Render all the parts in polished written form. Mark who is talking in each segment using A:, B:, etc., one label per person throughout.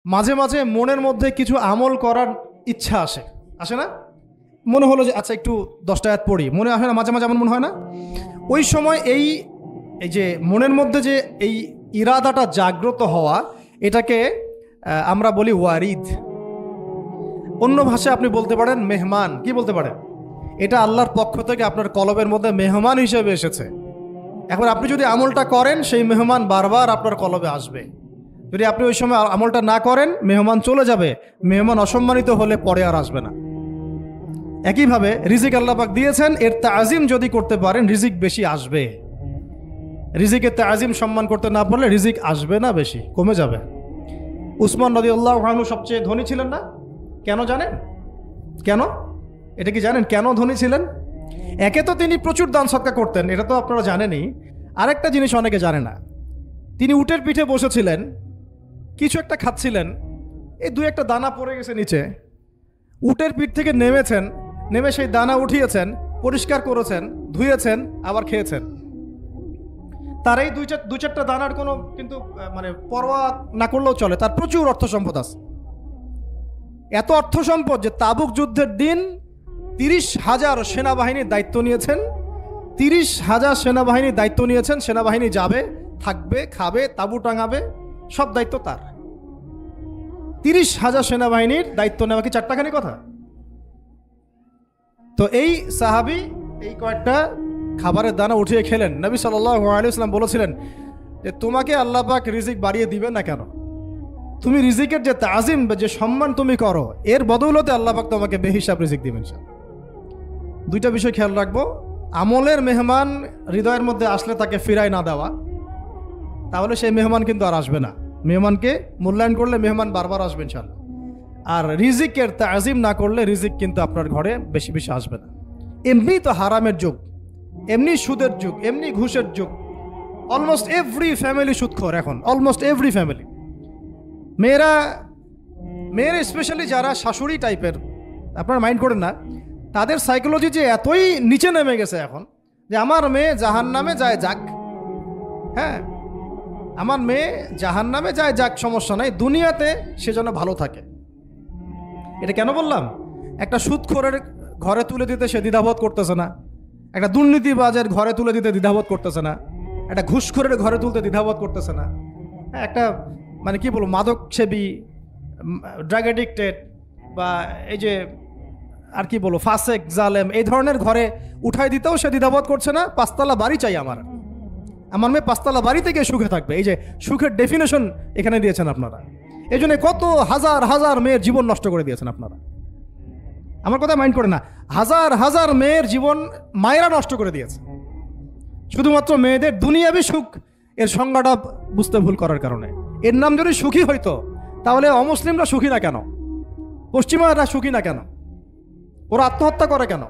A: মাঝে মাঝে মনের মধ্যে কিছু আমল করার ইচ্ছা আসে, আসে না? মনে হলো যে আচ্ছা একটু 10টা আয়াত পড়ি, মনে আসে না? মাঝে মাঝে এমন মনে হয় না? ওই সময় এই এই যে মনের মধ্যে যে এই ইরাদাটা জাগ্রত হওয়া, এটাকে আমরা বলি ওয়ারিদ। অন্য ভাষায় আপনি বলতে পারেন মেহমান। কি বলতে পারেন? এটা আল্লাহর পক্ষ থেকে আপনার কলবের মধ্যে মেহমান হিসেবে এসেছে। এখন আপনি যদি আমলটা করেন, সেই মেহমান বারবার আপনার কলবে আসবে। যদি আপনি ওই সময় আমলটা না করেন, মেহমান চলে যাবে। মেহমান অসম্মানিত হলে পরে আর আসবে না। একইভাবে রিজিক আল্লাহ পাক দিয়েছেন, এর তাজিম যদি করতে পারেন রিজিক বেশি আসবে। রিজিকের তাজিম সম্মান করতে না পারলে রিজিক আসবে না, বেশি কমে যাবে। উসমান রাদিয়াল্লাহু আনহু সবচেয়ে ধনী ছিলেন না? কেন জানেন? কেন? এটা কি জানেন কেন ধনী ছিলেন? একে তো তিনি প্রচুর দান সদকা করতেন, এটা তো আপনারা জানেনই। আরেকটা জিনিস অনেকে জানে না, তিনি উটের পিঠে বসেছিলেন, কিছু একটা খাচ্ছিলেন, এই দুই একটা দানা পড়ে গেছে নিচে। উটের পিঠ থেকে নেমেছেন, নেমে সেই দানা উঠিয়েছেন, পরিষ্কার করেছেন, ধুয়েছেন, আবার খেয়েছেন। তার এই দুই চারটা দানার কোনো কিন্তু মানে পরোয়া না করলেও চলে, তার প্রচুর অর্থ সম্পদ আছে। এত অর্থ সম্পদ যে তাবুক যুদ্ধের দিন 30,000 সেনাবাহিনীর দায়িত্ব নিয়েছেন। 30,000 সেনাবাহিনীর দায়িত্ব নিয়েছেন। সেনাবাহিনী যাবে, থাকবে, খাবে, তাঁবু টাঙাবে, সব দায়িত্ব তার। 30,000 সেনাবাহিনীর দায়িত্ব নেওয়া কি চারটাখানি কথা? তো এই সাহাবী এই কয়েকটা খাবারের দানা উঠিয়ে খেলেন। নবী সাল্লাল্লাহু আলাইহি ওয়াসাল্লাম বলেছিলেন যে তোমাকে আল্লাহ পাক রিজিক বাড়িয়ে দিবেন না কেন? তুমি রিজিকের যে তাজিম বা যে সম্মান তুমি করো, এর বদৌলতে আল্লাহ পাক তোমাকে বেহিসাব রিজিক দিবেন। দুইটা বিষয় খেয়াল রাখবো। আমলের মেহমান হৃদয়ের মধ্যে আসলে তাকে ফিরায় না দেওয়া, তাহলে সেই মেহমান কিন্তু আর আসবে না। মেহমানকে মূল্যায়ন করলে মেহমান বারবার আসবে ইনশাআল্লাহ। আর রিজিকের তাজিম না করলে রিজিক কিন্তু আপনার ঘরে বেশি বেশি আসবে না। এমনি তো হারামের যুগ, এমনি সুদের যুগ, এমনি ঘুষের যুগ। অলমোস্ট এভরি ফ্যামিলি সুদখোর এখন, অলমোস্ট এভরি ফ্যামিলি। মেয়েরা স্পেশালি যারা শাশুড়ি টাইপের, আপনারা মাইন্ড করেন না, তাদের সাইকোলজি যে এতই নিচে নেমে গেছে এখন যে আমার মেয়ে জাহান্নামে যায় যাক। হ্যাঁ, আমার মেয়ে জাহান্নামে যায় যাক, সমস্যা নাই, দুনিয়াতে সে যেন ভালো থাকে। এটা কেন বললাম? একটা সুদখোরের ঘরে তুলে দিতে সে দ্বিধাবোধ করতেছে না, একটা দুর্নীতিবাজের ঘরে তুলে দিতে দ্বিধাবোধ করতেছে না, একটা ঘুষখোরের ঘরে তুলতে দ্বিধাবোধ করতেছে না, হ্যাঁ, একটা মানে কি বলবো মাদক সেবী, ড্রাগ এডিক্টেড, বা এই যে আর কি বলবো ফাসেক জালেম, এই ধরনের ঘরে উঠাই দিতেও সে দ্বিধাবোধ করছে না। 5তলা বাড়ি চাই আমার মেয়ে 5তলা বাড়ি থেকে সুখে থাকবে। এই যে সুখের ডেফিনেশন এখানে দিয়েছেন আপনারা। এই জন্য কত হাজার হাজার মেয়ের জীবন নষ্ট করে দিয়েছেন আপনারা। আমার কথা মাইন্ড করে না, হাজার হাজার মেয়ের জীবন মায়েরা নষ্ট করে দিয়েছে, শুধুমাত্র মেয়েদের দুনিয়াবি সুখ এর সংজ্ঞাটা বুঝতে ভুল করার কারণে। এর নাম যদি সুখী হইতো, তাহলে অমুসলিমরা সুখী না কেন? পশ্চিমারা সুখী না কেন? ওরা আত্মহত্যা করে কেন?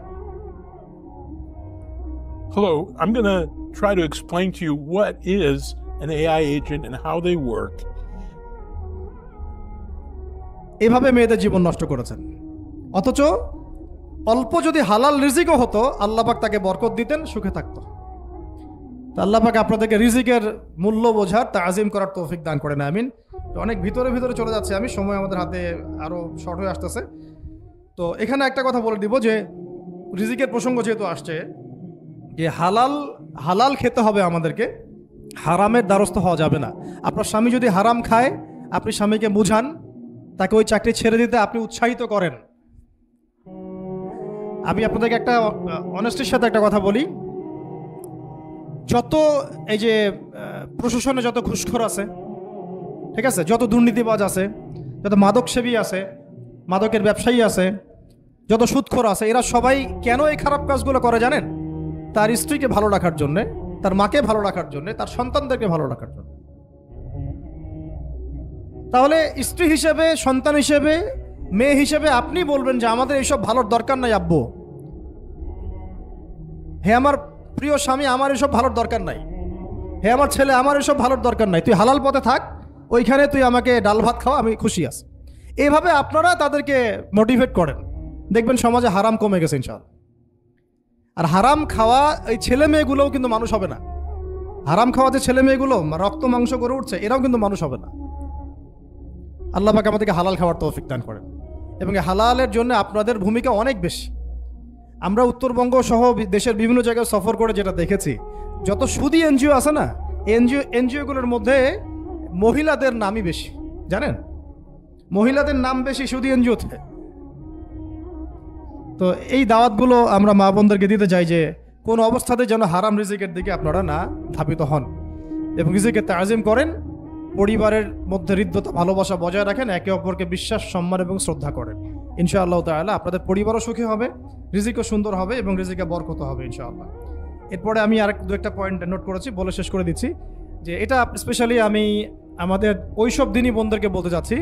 B: Hello, I'm going to try to explain to you what is an AI agent and how they work.
A: এভাবে মেয়েদের জীবন নষ্ট করেছেন। অথচ অল্প যদি হালাল রিজিকও হতো, আল্লাহ পাক তাকে বরকত দিতেন, সুখে থাকতো। তো আল্লাহ পাক আপনাদেরকে রিজিকের মূল্য বোঝার, তাজিম করার তৌফিক দান করেন, আমিন। অনেক ভিতরে চলে যাচ্ছে আমি, সময় আমাদের হাতে আরও শর্ট হয়ে আসতেছে। তো এখানে একটা কথা বলে দিব যে রিজিকের প্রসঙ্গ যেহেতু আসছে, যে হালাল খেতে হবে আমাদেরকে, হারামের দ্বারস্থ হওয়া যাবে না। আপনার স্বামী যদি হারাম খায়, আপনি স্বামীকে বুঝান, তাকে ওই চাকরি ছেড়ে দিতে আপনি উৎসাহিত করেন। আমি আপনাদেরকে একটা অনেস্টির সাথে একটা কথা বলি, যত এই যে প্রশাসনে যত ঘুষখোর আছে, ঠিক আছে, যত দুর্নীতিবাজ আছে, যত মাদক সেবী আছে, মাদকের ব্যবসায়ী আছে, যত সুদখোর আছে, এরা সবাই কেন এই খারাপ কাজগুলো করে জানেন? তার স্ত্রীকে ভালো রাখার জন্যে, তার মাকে ভালো রাখার জন্যে, তার সন্তানদেরকে ভালো রাখার জন্য। তাহলে স্ত্রী হিসেবে, সন্তান হিসেবে, মেয়ে হিসেবে আপনি বলবেন যে আমাদের এইসব ভালোর দরকার নাই আব্বু। হে আমার প্রিয় স্বামী, আমার এসব ভালোর দরকার নাই। হে আমার ছেলে, আমার এসব ভালোর দরকার নাই, তুই হালাল পথে থাক, ওইখানে তুই আমাকে ডাল ভাত খাওয়া, আমি খুশি আছি। এইভাবে আপনারা তাদেরকে মোটিভেট করেন, দেখবেন সমাজে হারাম কমে গেছে ইনশাআল্লাহ। আর হারাম খাওয়া এই ছেলে মেয়েগুলোও কিন্তু মানুষ হবে না। হারাম খাওয়া যে ছেলে মেয়েগুলো রক্ত মাংস করে উঠছে, এরাও কিন্তু মানুষ হবে না। আল্লাহ পাক আমাদেরকে হালাল খাওয়ার তৌফিক দান করেন এবং এই হালালের জন্য আপনাদের ভূমিকা অনেক বেশি। আমরা উত্তরবঙ্গ সহ দেশের বিভিন্ন জায়গায় সফর করে যেটা দেখেছি, যত সুদী এনজিও আছে না, এনজিওগুলোর মধ্যে মহিলাদের নামই বেশি, জানেন? মহিলাদের নাম বেশি সুদী এনজিওতে। তো এই দাওয়াতগুলো আমরা মা বোনদেরকে দিতে চাই যে কোন অবস্থাতে যেন হারাম রিজিকের দিকে আপনারা না ধাবিত হন এবং রিজিকের তাজিম করেন, পরিবারের মধ্যে হৃদ্যতা ভালোবাসা বজায় রাখেন, একে অপরকে বিশ্বাস সম্মান এবং শ্রদ্ধা করেন। ইনশাআল্লাহ তাআলা আপনাদের পরিবারও সুখী হবে, রিজিকও সুন্দর হবে এবং রিজিকে বরকত হবে ইনশাআল্লাহ। এরপরে আমি আর দু একটা পয়েন্ট নোট করেছি, বলে শেষ করে দিচ্ছি যে এটা স্পেশালি আমি আমাদের ওইসব দিনই বোনদেরকে বলতে চাচ্ছি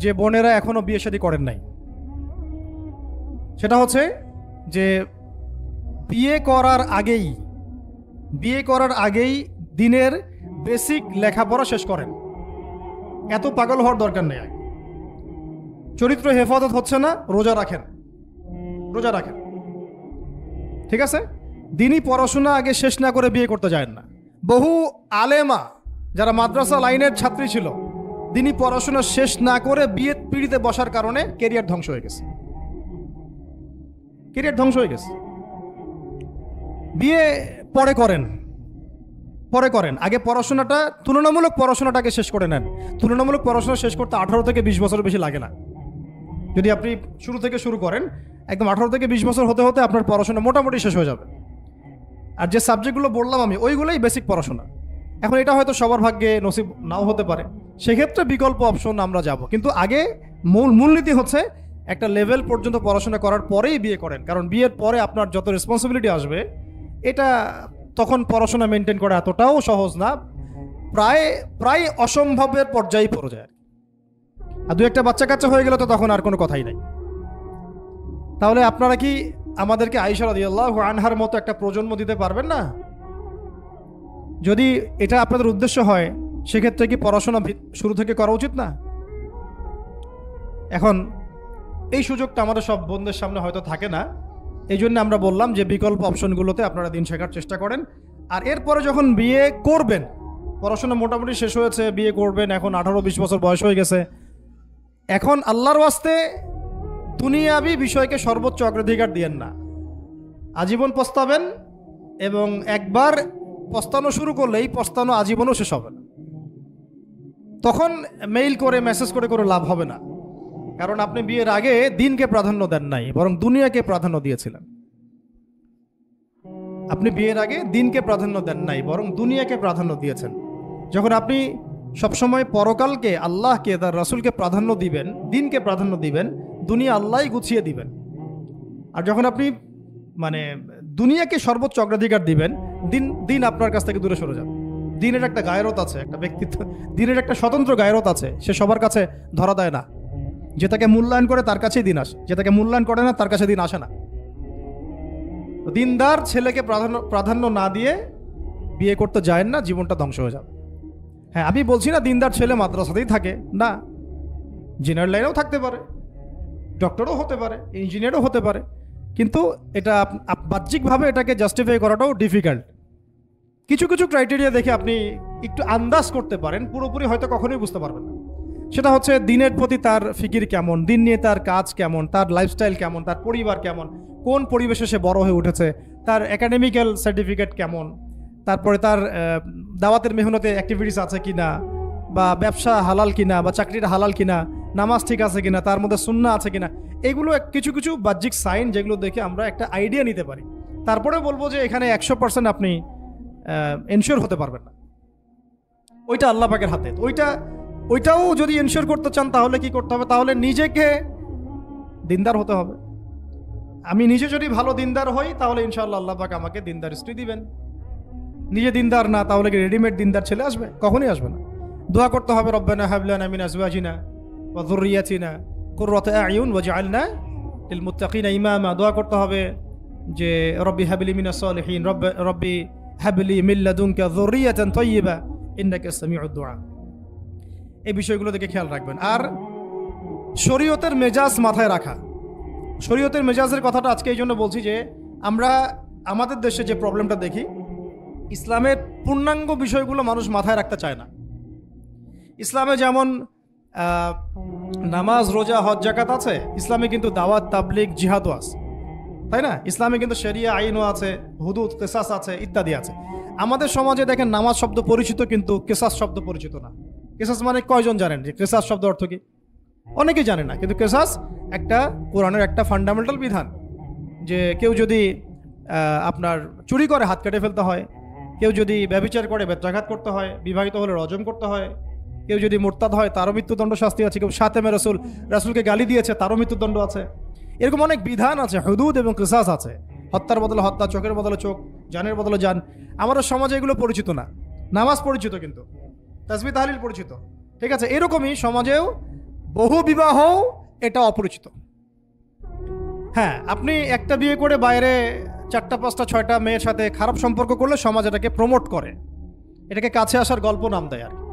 A: যে বোনেরা এখনও বিয়ে শাদী করেন নাই। সেটা হচ্ছে যে বিয়ে করার আগেই দিনের বেসিক লেখাপড়া শেষ করেন। এত পাগল হওয়ার দরকার নেই। চরিত্র হেফাজত হচ্ছে না, রোজা রাখেন, ঠিক আছে? দিনই পড়াশোনা আগে শেষ না করে বিয়ে করতে যায় না। বহু আলেমা যারা মাদ্রাসা লাইনের ছাত্রী ছিল, দিনই পড়াশোনা শেষ না করে বিয়ে পিড়িতে বসার কারণে কেরিয়ার ধ্বংস হয়ে গেছে। বিয়ে পরে করেন, আগে পড়াশোনাটা, তুলনামূলক পড়াশোনাটাকে শেষ করে নেন। তুলনামূলক পড়াশোনা শেষ করতে 18 থেকে 20 বছর বেশি লাগে না। যদি আপনি শুরু থেকে শুরু করেন, একদম 18 থেকে 20 বছর হতে হতে আপনার পড়াশোনা মোটামুটি শেষ হয়ে যাবে। আর যে সাবজেক্টগুলো বললাম আমি, ওইগুলোই বেসিক পড়াশোনা। এখন এটা হয়তো সবার ভাগ্যে নসিব নাও হতে পারে, সেক্ষেত্রে বিকল্প অপশন আমরা যাব। কিন্তু আগে মূলনীতি হচ্ছে একটা লেভেল পর্যন্ত পড়াশোনা করার পরেই বিয়ে করেন, কারণ বিয়ের পরে আপনার যত রেসপন্সিবিলিটি আসবে, এটা তখন পড়াশোনা মেনটেন করা এতটাও সহজ না, প্রায় অসম্ভবের পর্যায়ে পড়ে যায়। আর দু একটা বাচ্চা কাচ্চা হয়ে গেলে তো তখন আর কোনো কথাই নাই। তাহলে আপনারা কি আমাদেরকে আয়েশা রাদিয়াল্লাহু আনহার মতো একটা প্রজন্ম দিতে পারবেন না? যদি এটা আপনাদের উদ্দেশ্য হয়, সেক্ষেত্রে কি পড়াশোনা শুরু থেকে করা উচিত না? এখন এই সুযোগটা আমাদের সব বোনদের সামনে হয়তো থাকে না, এই জন্য আমরা বললাম যে বিকল্প অপশনগুলোতে আপনারা দিন শেখার চেষ্টা করেন। আর এরপরে যখন বিয়ে করবেন, পড়াশোনা মোটামুটি শেষ হয়েছে, বিয়ে করবেন, এখন 18-20 বছর বয়স হয়ে গেছে, এখন আল্লাহর ওয়াস্তে দুনিয়াবি বিষয়কে সর্বোচ্চ অগ্রাধিকার দিয়েন না। আজীবন পস্তাবেন এবং একবার পস্তানো শুরু করলেই পস্তানো আজীবনও শেষ হবে না। তখন মেইল করে মেসেজ করে লাভ হবে না, কারণ আপনি বিয়ের আগে দিনকে প্রাধান্য দেন নাই, বরং দুনিয়াকে প্রাধান্য দিয়েছিলেন। আপনি বিয়ের আগে দিনকে প্রাধান্য দেন নাই, বরং দুনিয়াকে প্রাধান্য দিয়েছেন। যখন আপনি সবসময় পরকালকে, আল্লাহকে, তার রাসূলকে প্রাধান্য দিবেন, দিনকে প্রাধান্য দিবেন, দুনিয়া আল্লাহই গুছিয়ে দিবেন। আর যখন আপনি দুনিয়াকে সর্বোচ্চ অগ্রাধিকার দিবেন, দিন আপনার কাছ থেকে দূরে সরে যাবে। দিনের একটা গায়রত আছে, একটা ব্যক্তিত্ব, দিনের একটা স্বতন্ত্র গায়রত আছে, সে সবার কাছে ধরা দেয় না। যে তাকে মূল্যায়ন করে তার কাছেই দিন আসে, যে তাকে মূল্যায়ন করে না তার কাছে দিন আসে না। দিনদার ছেলেকে প্রাধান্য না দিয়ে বিয়ে করতে যায় না, জীবনটা ধ্বংস হয়ে যাবে। হ্যাঁ, আমি বলছি না দিনদার ছেলে মাদ্রাসাতেই থাকে, না, জেনারেল লাইনেও থাকতে পারে, ডক্টরও হতে পারে, ইঞ্জিনিয়ারও হতে পারে, কিন্তু এটা বাহ্যিকভাবে এটাকে জাস্টিফাই করাটাও ডিফিকাল্ট। কিছু ক্রাইটেরিয়া দেখে আপনি একটু আন্দাজ করতে পারেন, পুরোপুরি হয়তো কখনোই বুঝতে পারবেন না। সেটা হচ্ছে দিনের প্রতি তার ফিকির কেমন, দিন নিয়ে তার কাজ কেমন, তার লাইফস্টাইল কেমন, তার পরিবার কেমন, কোন পরিবেশে সে বড় হয়ে উঠেছে, তার একাডেমিক্যাল সার্টিফিকেট কেমন, তারপরে তার দাওয়াতের মেহনতে অ্যাক্টিভিটিস আছে কিনা, বা ব্যবসা হালাল কিনা, বা চাকরিটা হালাল কিনা, নামাজ ঠিক আছে কিনা, তার মধ্যে সুন্নাহ আছে কিনা। এগুলো কিছু বাহ্যিক সাইন যেগুলো দেখে আমরা একটা আইডিয়া নিতে পারি। তারপরে বলবো যে এখানে 100% আপনি এনশিওর হতে পারবেন না, ওইটা আল্লাহ পাকের হাতে। ওইটাও যদি এনশিওর করতে চান তাহলে কি করতে হবে? তাহলে নিজেকে দিনদার হতে হবে। আমি নিজে যদি ভালো দিনদার হই তাহলে ইনশাআল্লাহ আল্লাহ পাক আমাকে দিনদার স্ত্রী দিবেন। নিজে দিনদার না, তাহলে কি রেডিমেড দিনদার ছেলে আসবে? কখনোই আসবে না। দোয়া করতে হবে, রব্বানা হাব লানা মিন আজওয়াজিনা ওয়া যুররিয়াতিনা কুররাতা আয়ুন ওয়াজআলনা লিল মুত্তাকিনা ইমামা। দোয়া করতে হবে যে রব্বি হাবলি মিনাস সালিহিন, রব্বি হাবলি মিন লাদুনকা যুররিয়াতান তাইয়্যিবা ইন্নাকা সামিউদ দুআ। এই বিষয়গুলো দেখে খেয়াল রাখবেন। আর শরীয়তের মেজাজ মাথায় রাখা। শরীয়তের মেজাজের কথাটা আজকে এই জন্য বলছি যে আমরা আমাদের দেশে যে প্রবলেমটা দেখি, ইসলামের পূর্ণাঙ্গ বিষয়গুলো মানুষ মাথায় রাখতে চায় না। ইসলামে যেমন নামাজ, রোজা, হজ, জাকাত আছে, ইসলামে কিন্তু দাওয়াত, তাবলিগ, জিহাদও আছে, তাই না? ইসলামে কিন্তু শরিয়া আইনও আছে, হুদুদ, কিসাস আছে, ইত্যাদি আছে। আমাদের সমাজে দেখেন নামাজ শব্দ পরিচিত কিন্তু কিসাস শব্দ পরিচিত না। কিসাস মানে কয়জন জানেন যে কিসাস শব্দ অর্থ কি? অনেকেই জানে না, কিন্তু কিসাস একটা কোরআনের একটা ফান্ডামেন্টাল বিধান যে কেউ যদি আপনার চুরি করে হাত কেটে ফেলতে হয়, কেউ যদি ব্যভিচার করে বেত্রাঘাত করতে হয়, বিবাহিত হলে রজম করতে হয়, কেউ যদি মোরতাদ হয় তারও মৃত্যুদণ্ড শাস্তি আছে, কেউ শাতেমে রাসূলকে গালি দিয়েছে তারও মৃত্যুদণ্ড আছে। এরকম অনেক বিধান আছে, হুদুদ এবং কিসাস আছে। হত্যার বদলে হত্যা, চোখের বদলে চোখ, জানের বদলে জান। আমাদের সমাজে এগুলো পরিচিত না। নামাজ পরিচিত কিন্তু, তাসবিহ তাহলিল পরিচিত, ঠিক আছে? এরকমই সমাজেও বহু বিবাহ এটা অপরিচিত। হ্যাঁ, আপনি একটা বিয়ে করে বাইরে 4টা 5টা 6টা মেয়ের সাথে খারাপ সম্পর্ক করলে সমাজ এটাকে প্রমোট করে, এটাকে কাছে আসার গল্প নাম দেয় আর কি।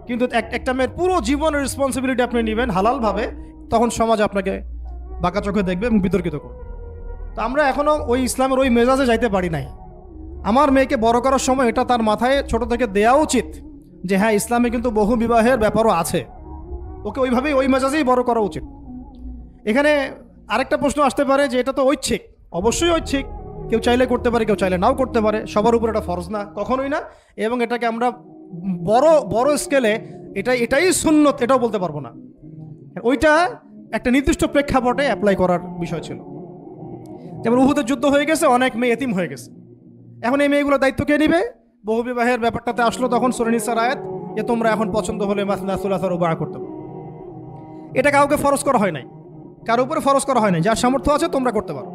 A: কিন্তু একটা মেয়ের পুরো জীবনের রেসপন্সিবিলিটি আপনি নেবেন হালালভাবে, তখন সমাজ আপনাকে বাঁকা চোখে দেখবে এবং বিতর্কিত করবে। তো আমরা এখনও ওই ইসলামের ওই মেজাজে যাইতে পারি নাই। আমার মেয়েকে বড় করার সময় এটা তার মাথায় ছোট থেকে দেওয়া উচিত যে হ্যাঁ, ইসলামে কিন্তু বহু বিবাহের ব্যাপারও আছে, ওকে ওইভাবেই ওই মেজাজেই বড় করা উচিত। এখানে আরেকটা প্রশ্ন আসতে পারে যে এটা তো ঐচ্ছিক। অবশ্যই ঐচ্ছিক, কেউ চাইলে করতে পারে, কেউ চাইলে নাও করতে পারে, সবার উপর এটা ফরজ না, কখনোই না। এবং এটাকে আমরা বড় বড় স্কেলে এটাই সুন্নত এটাও বলতে পারবো না। ওইটা একটা নির্দিষ্ট প্রেক্ষাপটে অ্যাপ্লাই করার বিষয় ছিল। যেমন উহুদের যুদ্ধ হয়ে গেছে, অনেক মেয়ে এতিম হয়ে গেছে, এখন এই মেয়েগুলোর দায়িত্ব কে নিবে? বহু বিবাহের ব্যাপারটাতে আসলো তখন সূরা নিসার আয়াত যে তোমরা এখন পছন্দ হলে মাসনা সুলাসা রুবা করতে পারো। এটা কাউকে ফরজ করা হয় নাই, কারোর উপরে ফরজ করা হয় নাই। যার সামর্থ্য আছে তোমরা করতে পারো,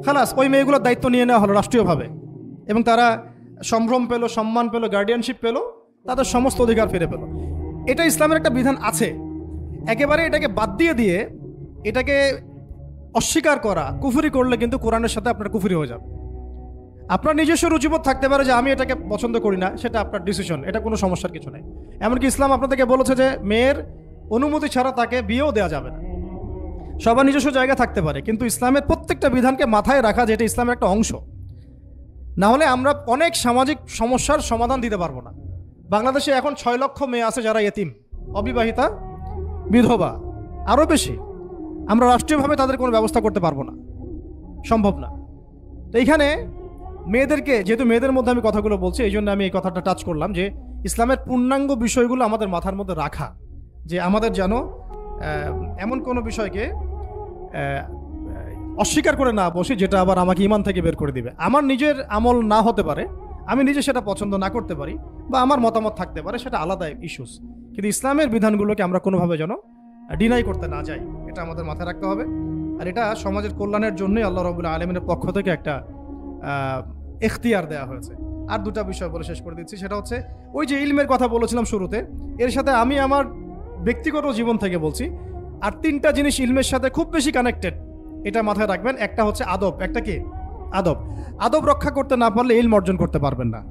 A: খালাস। ওই মেয়েগুলোর দায়িত্ব নিয়ে নেওয়া হলো রাষ্ট্রীয়ভাবে, এবং তারা সম্ভ্রম পেল, সম্মান পেল, গার্ডিয়ানশিপ পেল, তাদের সমস্ত অধিকার ফিরে পেল। এটা ইসলামের একটা বিধান আছে। একেবারে এটাকে বাদ দিয়ে এটাকে অস্বীকার করা, কুফরি করলে কিন্তু কোরআনের সাথে আপনার কুফরি হয়ে যাবে। আপনার নিজস্ব রুচিবোধ থাকতে পারে যে আমি এটাকে পছন্দ করি না, সেটা আপনার ডিসিশন, এটা কোনো সমস্যার কিছু নেই। এমনকি ইসলাম আপনাদেরকে বলেছে যে মেয়ের অনুমতি ছাড়া তাকে বিয়েও দেওয়া যাবে না। সবার নিজস্ব জায়গা থাকতে পারে, কিন্তু ইসলামের প্রত্যেকটা বিধানকে মাথায় রাখা যেটা ইসলামের একটা অংশ। না হলে আমরা অনেক সামাজিক সমস্যার সমাধান দিতে পারবো না। বাংলাদেশে এখন 6 লক্ষ মেয়ে আছে যারা এতিম, অবিবাহিতা, বিধবা, আরও বেশি। আমরা রাষ্ট্রীয়ভাবে তাদের কোনো ব্যবস্থা করতে পারবো না, সম্ভব না। তো এইখানে মেয়েদেরকে, যেহেতু মেয়েদের মধ্যে আমি কথাগুলো বলছি, এই জন্য আমি এই কথাটা টাচ করলাম যে ইসলামের পূর্ণাঙ্গ বিষয়গুলো আমাদের মাথার মধ্যে রাখা, যে আমাদের যেন এমন কোনো বিষয়কে অস্বীকার করে না বসি যেটা আবার আমাকে ইমান থেকে বের করে দিবে। আমার নিজের আমল না হতে পারে, আমি নিজে সেটা পছন্দ না করতে পারি, বা আমার মতামত থাকতে পারে, সেটা আলাদা ইস্যুস। কিন্তু ইসলামের বিধানগুলোকে আমরা কোনোভাবে যেন ডিনাই করতে না যাই, এটা আমাদের মাথায় রাখতে হবে। আর এটা সমাজের কল্যাণের জন্যই আল্লাহ রাব্বুল আলামিনের পক্ষ থেকে একটা এখতিয়ার দেওয়া হয়েছে। আর দুটা বিষয় বলে শেষ করে দিচ্ছি, সেটা হচ্ছে ওই যে ইলমের কথা বলেছিলাম শুরুতে, এর সাথে আমি আমার ব্যক্তিগত জীবন থেকে বলছি আর 3টা জিনিস ইলমের সাথে খুব বেশি কানেক্টেড, এটা মাথায় রাখবেন। একটা হচ্ছে আদব। একটা কি? আদব। আদব রক্ষা করতে না পারলে ইলম অর্জন করতে পারবেন না।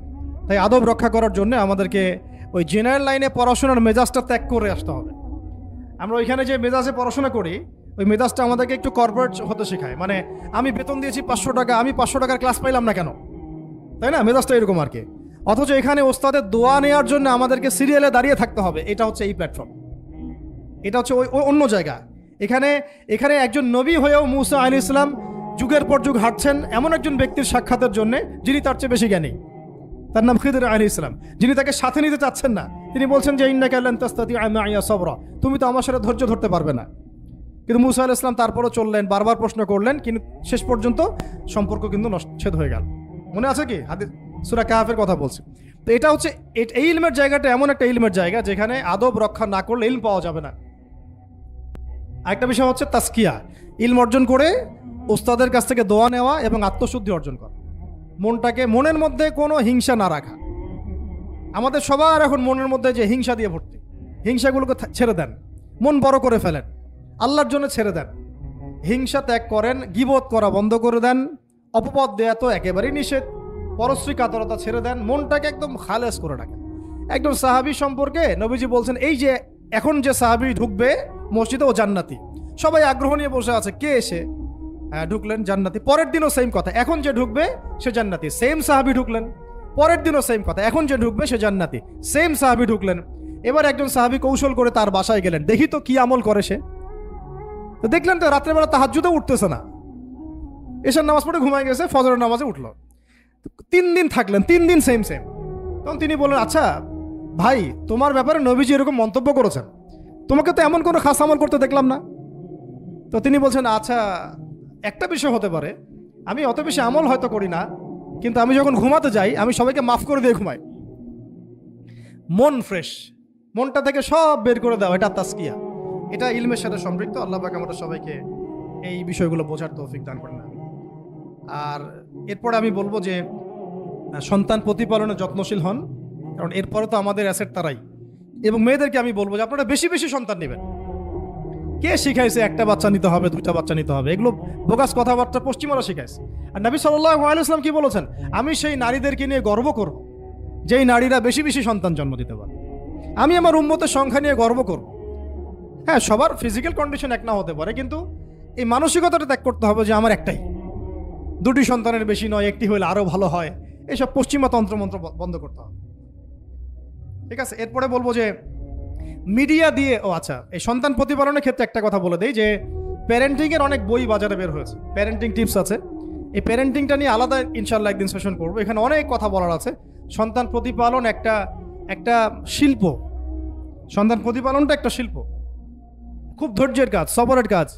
A: তাই আদব রক্ষা করার জন্য আমাদেরকে ওই জেনারেল লাইনে পড়াশোনার মেজাজটা ত্যাগ করে আসতে হবে। আমরা ওইখানে যে মেজাজে পড়াশোনা করি, ওই মেজাজটা আমাদেরকে একটু কর্পোরেট হতে শেখায়। মানে আমি বেতন দিয়েছি 500 টাকা, আমি 500 টাকার ক্লাস পাইলাম না কেন, তাই না? মেজাজটা এরকম আর কি। অথচ এখানে ওস্তাদের দোয়া নেওয়ার জন্য আমাদেরকে সিরিয়ালে দাঁড়িয়ে থাকতে হবে। এটা হচ্ছে এই প্ল্যাটফর্ম, এটা হচ্ছে ওই অন্য জায়গা। এখানে একজন নবী হয়েও মুসা আলাইহিস সালাম যুগের পর যুগ হাঁটছেন এমন একজন ব্যক্তির সাক্ষাতের জন্য যিনি তার চেয়ে বেশি জ্ঞানী। তার নাম খিদর আলাইহিস সালাম, যিনি তাকে সাথে নিতে চাচ্ছেন না। তিনি বলছেন যে ইন্নাকা লান তাসতাতিআ মাইয়া সাবরা, তুমি তো আমার সাথে ধৈর্য ধরতে পারবে না। কিন্তু মুসা আলাইহিস সালাম তারপরও চললেন, বারবার প্রশ্ন করলেন, কিন্তু শেষ পর্যন্ত সম্পর্ক কিন্তু নচ্ছেদ হয়ে গেল। মনে আছে কি? হাদিস সূরা কাহফের কথা বলছি। তো এটা হচ্ছে এই ইলমের জায়গাটা এমন একটা ইলমের জায়গা যেখানে আদব রক্ষা না করলে ইলম পাওয়া যাবে না। আরেকটা বিষয় হচ্ছে তাসকিয়া, ইলম অর্জন করে উস্তাদের কাছ থেকে দোয়া নেওয়া এবং আত্মশুদ্ধি অর্জন করা। মনের মধ্যে কোনো হিংসা না রাখা। আমাদের সবার এখন মনের মধ্যে যে হিংসা দিয়ে ভর্তি, হিংসাগুলোকে ছেড়ে দেন, মন বড় করে ফেলেন, আল্লাহর জন্য ছেড়ে দেন, হিংসা ত্যাগ করেন, গীবত করা বন্ধ করে দেন, অপবাদ দেয়া তো একেবারেই নিষেধ, পরশ্রী কাতরতা ছেড়ে দেন, মনটাকে একদম খালেস করে রাখেন। একদম সাহাবী সম্পর্কে নবীজি বলছেন, এই যে এখন যে সাহাবী ঢুকবে মসজিদে ও জান্নাতি, সবাই আগ্রহ নিয়ে বসে আছে, কে এসে ঢুকলেন? জান্নাতি। পরের দিনও সেম কথা, এখন যে ঢুকবে সে জান্নাতি। সেম সাহাবী ঢুকলেন, পরের দিনও সেম কথা, এখন যে ঢুকবে সে জান্নাতি। সেম সাহাবী ঢুকলেন, এবার একজন সাহাবী কৌশল করে তার বাসায় গেলেন, দেখি তো কি আমল করে সে। তো দেখলেন তো রাত্রেবেলা তাহাজ্জুদে উঠতেছে না, এশার নামাজ পড়ে ঘুমায় গেছে, ফজরের নামাজে উঠলো। 3 দিন থাকলেন, 3 দিন সেম। তখন তিনি বললেন, আচ্ছা ভাই, তোমার ব্যাপারে নবীজি এরকম মন্তব্য করেছেন, তোমাকে তো এমন কোনো খাস আমল করতে দেখলাম না। তো তিনি বলছেন, আচ্ছা একটা বিষয় হতে পারে, আমি অত বেশি আমল হয়তো করি না, কিন্তু আমি যখন ঘুমাতে যাই আমি সবাইকে মাফ করে দিয়ে ঘুমাই। মন ফ্রেশ, মনটা থেকে সব বের করে দাও, এটা তাসকিয়া, এটা ইলমের সাথে সম্পৃক্ত। আল্লাহ পাক আমাদের সবাইকে এই বিষয়গুলো বোঝার তৌফিক দান করেন। আর এরপরে আমি বলবো যে সন্তান প্রতিপালনে যত্নশীল হন, কারণ এরপরে তো আমাদের অ্যাসেট তারাই। এবং মেয়েদেরকে আমি বলবো যে আপনারা বেশি বেশি সন্তান নেবেন। কে শিখাইছে একটা বাচ্চা নিতে হবে, 2টা বাচ্চা নিতে হবে? এগুলো বোগাস কথাবার্তা পশ্চিমারা শিখাইছে। আর নবী সাল্লাল্লাহু আলাইহি ওয়াসাল্লাম কি বলেছেন? আমি সেই নারীদেরকে নিয়ে গর্ব করব যেই নারীরা বেশি বেশি সন্তান জন্ম দিতে পারে। আমি আমার উম্মতের সংখ্যা নিয়ে গর্ব করব। হ্যাঁ, সবার ফিজিক্যাল কন্ডিশন এক না হতে পারে, কিন্তু এই মানসিকতাটা ত্যাগ করতে হবে যে আমার একটাই, 2টি সন্তানের বেশি নয়, একটি হলে আরও ভালো হয়। এইসব পশ্চিমা তন্ত্রমন্ত্র বন্ধ করতে হবে। ঠিক আছে, এরপরে বলবো যে মিডিয়া দিয়ে, আচ্ছা, এই সন্তান প্রতিপালনের ক্ষেত্রে একটা কথা বলে দেই যে প্যারেন্টিংয়ের অনেক বই বাজারে বের হয়েছে, প্যারেন্টিং টিপস আছে। এই প্যারেন্টিংটা নিয়ে আলাদা ইনশাল্লাহ একদিন সেশন করবো, এখানে অনেক কথা বলার আছে। সন্তান প্রতিপালন একটা শিল্প, সন্তান প্রতিপালনটা একটা শিল্প, খুব ধৈর্যের কাজ, সবরের কাজ,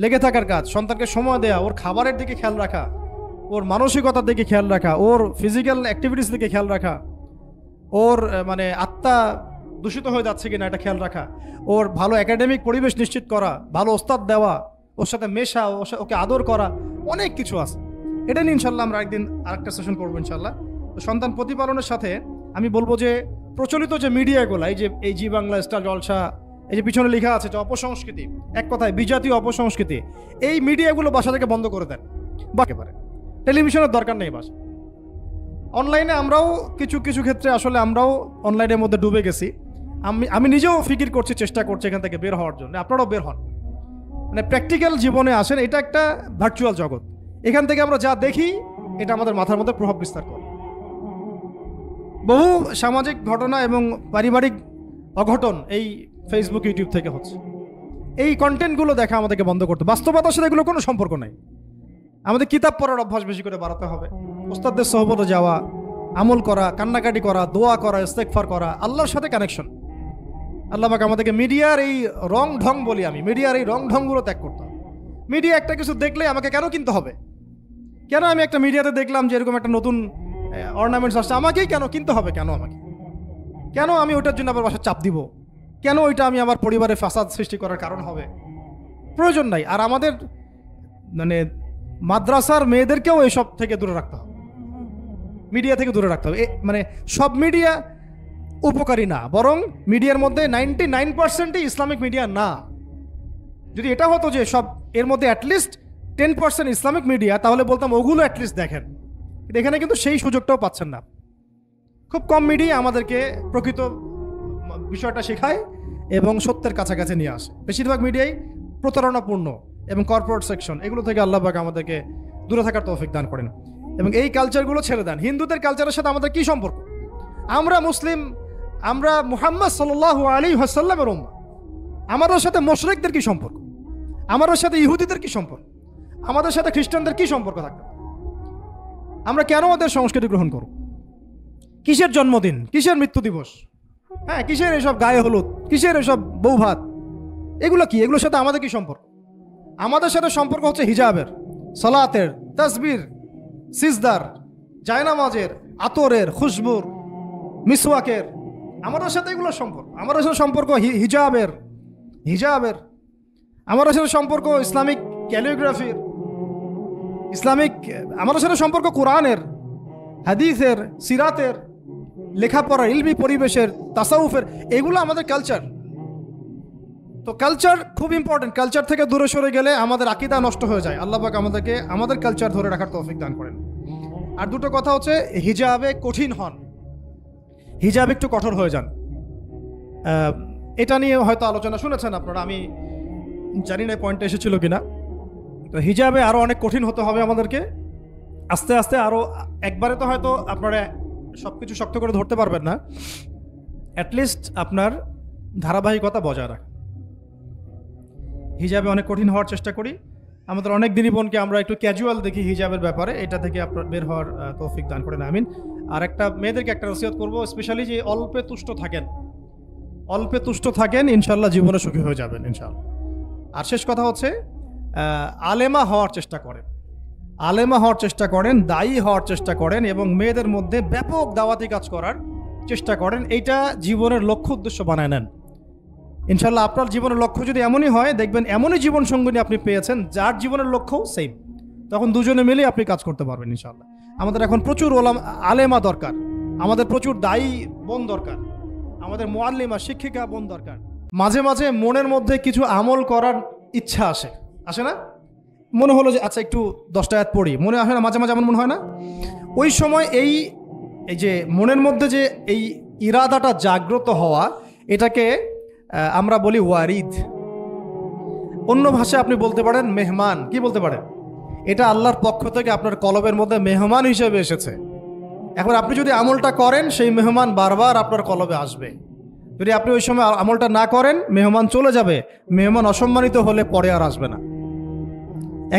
A: লেগে থাকার কাজ। সন্তানকে সময় দেওয়া, ওর খাবারের দিকে খেয়াল রাখা, ওর মানসিকতার দিকে খেয়াল রাখা, ওর ফিজিক্যাল অ্যাক্টিভিটিস দিকে খেয়াল রাখা, ওর মানে আত্মা দূষিত হয়ে যাচ্ছে কিনা এটা খেয়াল রাখা, ওর ভালো একাডেমিক পরিবেশ নিশ্চিত করা, ভালো ওস্তাদ দেওয়া, ওর সাথে মেশা, ওকে আদর করা, অনেক কিছু আছে। এটা নিয়ে ইনশাল্লাহ আমরা একদিন আরেকটা সেশন করবো ইনশাল্লাহ। তো সন্তান প্রতিপালনের সাথে আমি বলবো যে প্রচলিত যে মিডিয়াগুলো, এই জি বাংলা, স্টার জলসা, এই যে পিছনে লেখা আছে যে অপসংস্কৃতি, এক কথায় বিজাতীয় অপসংস্কৃতি, এই মিডিয়াগুলো বাসা থেকে বন্ধ করে দেন। বা একেবারে টেলিভিশনের দরকার নেই বাসা। অনলাইনে আমরাও কিছু ক্ষেত্রে আসলে আমরাও অনলাইনের মধ্যে ডুবে গেছি। আমি নিজেও ফিকির করছি, চেষ্টা করছি এখান থেকে বের হওয়ার জন্য। আপনারাও বের হন, মানে প্র্যাকটিক্যাল জীবনে আসেন। এটা একটা ভার্চুয়াল জগৎ, এখান থেকে আমরা যা দেখি এটা আমাদের মাথার মধ্যে প্রভাব বিস্তার করে। বহু সামাজিক ঘটনা এবং পারিবারিক অঘটন এই ফেসবুক, ইউটিউব থেকে হচ্ছে। এই কন্টেন্টগুলো দেখা আমাদেরকে বন্ধ করতে, বাস্তবতার সাথে এগুলো কোনো সম্পর্ক নাই। আমাদের কিতাব পড়ার অভ্যাস বেশি করে বাড়াতে হবে, ওস্তাদদের সহবতে যাওয়া, আমল করা, কান্নাকাটি করা, দোয়া করা, ইস্তেগফার করা, আল্লাহর সাথে কানেকশন। আল্লাহ পাক আমাদেরকে মিডিয়ার এই রং ঢং বলি আমি, মিডিয়ার এই রং ঢংগুলো ত্যাগ করতে হবে। মিডিয়া একটা কিছু দেখলে আমাকে কেন কিনতে হবে? কেন আমি একটা মিডিয়াতে দেখলাম যে এরকম একটা নতুন অর্নামেন্টস আসছে, আমাকেই কেন কিনতে হবে? কেন আমি ওইটার জন্য আবার বাসায় চাপ দিব? কেন ওইটা আমি আমার পরিবারে ফাসাদ সৃষ্টি করার কারণ হবে? প্রয়োজন নাই। আর আমাদের মানে মাদ্রাসার মেয়েদেরকেও এসব থেকে দূরে রাখতে হবে, মিডিয়া থেকে দূরে রাখতে হবে। মানে সব মিডিয়া উপকারী না, বরং মিডিয়ার মধ্যে 99%ই ইসলামিক মিডিয়া না। যদি এটা হতো যে সব এর মধ্যে অ্যাটলিস্ট 10% ইসলামিক মিডিয়া, তাহলে বলতাম ওগুলো অ্যাটলিস্ট দেখেন। এখানে কিন্তু সেই সুযোগটাও পাচ্ছেন না। খুব কম মিডিয়া আমাদেরকে প্রকৃত বিষয়টা শেখায় এবং সত্যের কাছাকাছি নিয়ে আসে। বেশিরভাগ মিডিয়াই প্রতারণাপূর্ণ এবং কর্পোরেট সেকশন, এগুলো থেকে আল্লাহ পাক আমাদেরকে দূরে থাকার তৌফিক দান করেন। এবং এই কালচারগুলো ছেড়ে দেন। হিন্দুদের কালচারের সাথে আমাদের কি সম্পর্ক? আমরা মুসলিম, আমরা মুহাম্মদ সাল্লাল্লাহু আলাইহি ওয়াসাল্লামের উম্মাহ। আমাদের সাথে মুশরিকদের কি সম্পর্ক? আমাদের সাথে ইহুদিদের কি সম্পর্ক? আমাদের সাথে খ্রিস্টানদের কি সম্পর্ক থাকবে? আমরা কেন ওদের সংস্কৃতি গ্রহণ করব? কিসের জন্মদিন, কিসের মৃত্যু দিবস, হ্যাঁ, কিসের এসব গায়ে হলুদ, কিসের এসব বৌভাত, এগুলো কি? এগুলোর সাথে আমাদের কি সম্পর্ক? আমাদের সাথে সম্পর্ক হচ্ছে হিজাবের, সালাতের, তাসবির, সিজদার, জায়নামাজের, আতরের, খুশবুর, মিসওয়াকের। আমাদের সাথে এগুলো সম্পর্ক। আমাদের সাথে সম্পর্ক হিজাবের। আমাদের সাথে সম্পর্ক ইসলামিক ক্যালিগ্রাফির, আমাদের সাথে সম্পর্ক কোরআনের, হাদিসের, সিরাতের, লেখাপড়ার, ইলমি পরিবেশের, তাসাউফের। এগুলো আমাদের কালচার। তো কালচার খুব ইম্পর্টেন্ট। কালচার থেকে দূরে সরে গেলে আমাদের আকীদা নষ্ট হয়ে যায়। আল্লাহ পাক আমাদেরকে আমাদের কালচার ধরে রাখার তৌফিক দান করেন। আর দুটো কথা হচ্ছে, হিজাবে কঠিন হন, হিজাব একটু কঠোর হয়ে যান। এটা নিয়ে হয়তো আলোচনা শুনেছেন আপনারা, আমি জানি না পয়েন্টটা এসেছিল কিনা। তো হিজাবে আরও অনেক কঠিন হতে হবে আমাদেরকে, আস্তে আস্তে আরও। একবারে তো হয়তো আপনারা সব কিছু শক্ত করে ধরতে পারবেন না। অ্যাটলিস্ট আপনার ধারাবাহিকতা বজায় রাখেন। হিজাবে অনেক কঠিন হওয়ার চেষ্টা করি। আমাদের অনেক দিনই বোনকে আমরা একটু ক্যাজুয়াল দেখি হিজাবের ব্যাপারে, এটা থেকে আপনার বের হওয়ার তৌফিক দান করেন, আমিন। আর একটা মেয়েদেরকে একটা নসিহত করবো, স্পেশালি যে অল্পে তুষ্ট থাকেন, অল্পে তুষ্ট থাকেন, ইনশাল্লাহ জীবনে সুখী হয়ে যাবেন ইনশাল্লাহ। আর শেষ কথা হচ্ছে আলেমা হওয়ার চেষ্টা করেন, আলেমা হওয়ার চেষ্টা করেন, দায়ী হওয়ার চেষ্টা করেন এবং মেয়েদের মধ্যে ব্যাপক দাওয়াতি কাজ করার চেষ্টা করেন। এইটা জীবনের লক্ষ্য উদ্দেশ্য বানায় নেন ইনশাল্লাহ। আপনার জীবনের লক্ষ্য যদি এমনই হয়, দেখবেন এমনই জীবন সঙ্গিনী আপনি পেয়েছেন যার জীবনের লক্ষ্য সেম, তখন দুজনে মিলে আপনি কাজ করতে পারবেন ইনশাল্লাহ। আমাদের এখন প্রচুর আলেমা দরকার, আমাদের প্রচুর দায়ী বোন দরকার, আমাদের মুআল্লিমা শিক্ষিকা বোন দরকার। মাঝে মাঝে মনের মধ্যে কিছু আমল করার ইচ্ছা আসে না? মনে হলো যে আচ্ছা একটু 10টা আয়াত পড়ি, মনে আসে না? মাঝে মাঝে এমন মনে হয় না? ওই সময় এই যে মনের মধ্যে যে এই ইরাদাটা জাগ্রত হওয়া, এটাকে আমরা বলি ওয়ারিদ। অন্য ভাষায় আপনি বলতে পারেন মেহমান। কি বলতে পারেন? এটা আল্লাহর পক্ষ থেকে আপনার কলবের মধ্যে মেহমান হিসেবে এসেছে। এখন আপনি যদি আমলটা করেন, সেই মেহমান বারবার আপনার কলবে আসবে। যদি আপনি ওই সময় আমলটা না করেন, মেহমান চলে যাবে, মেহমান অসম্মানিত হলে পরে আর আসবে না।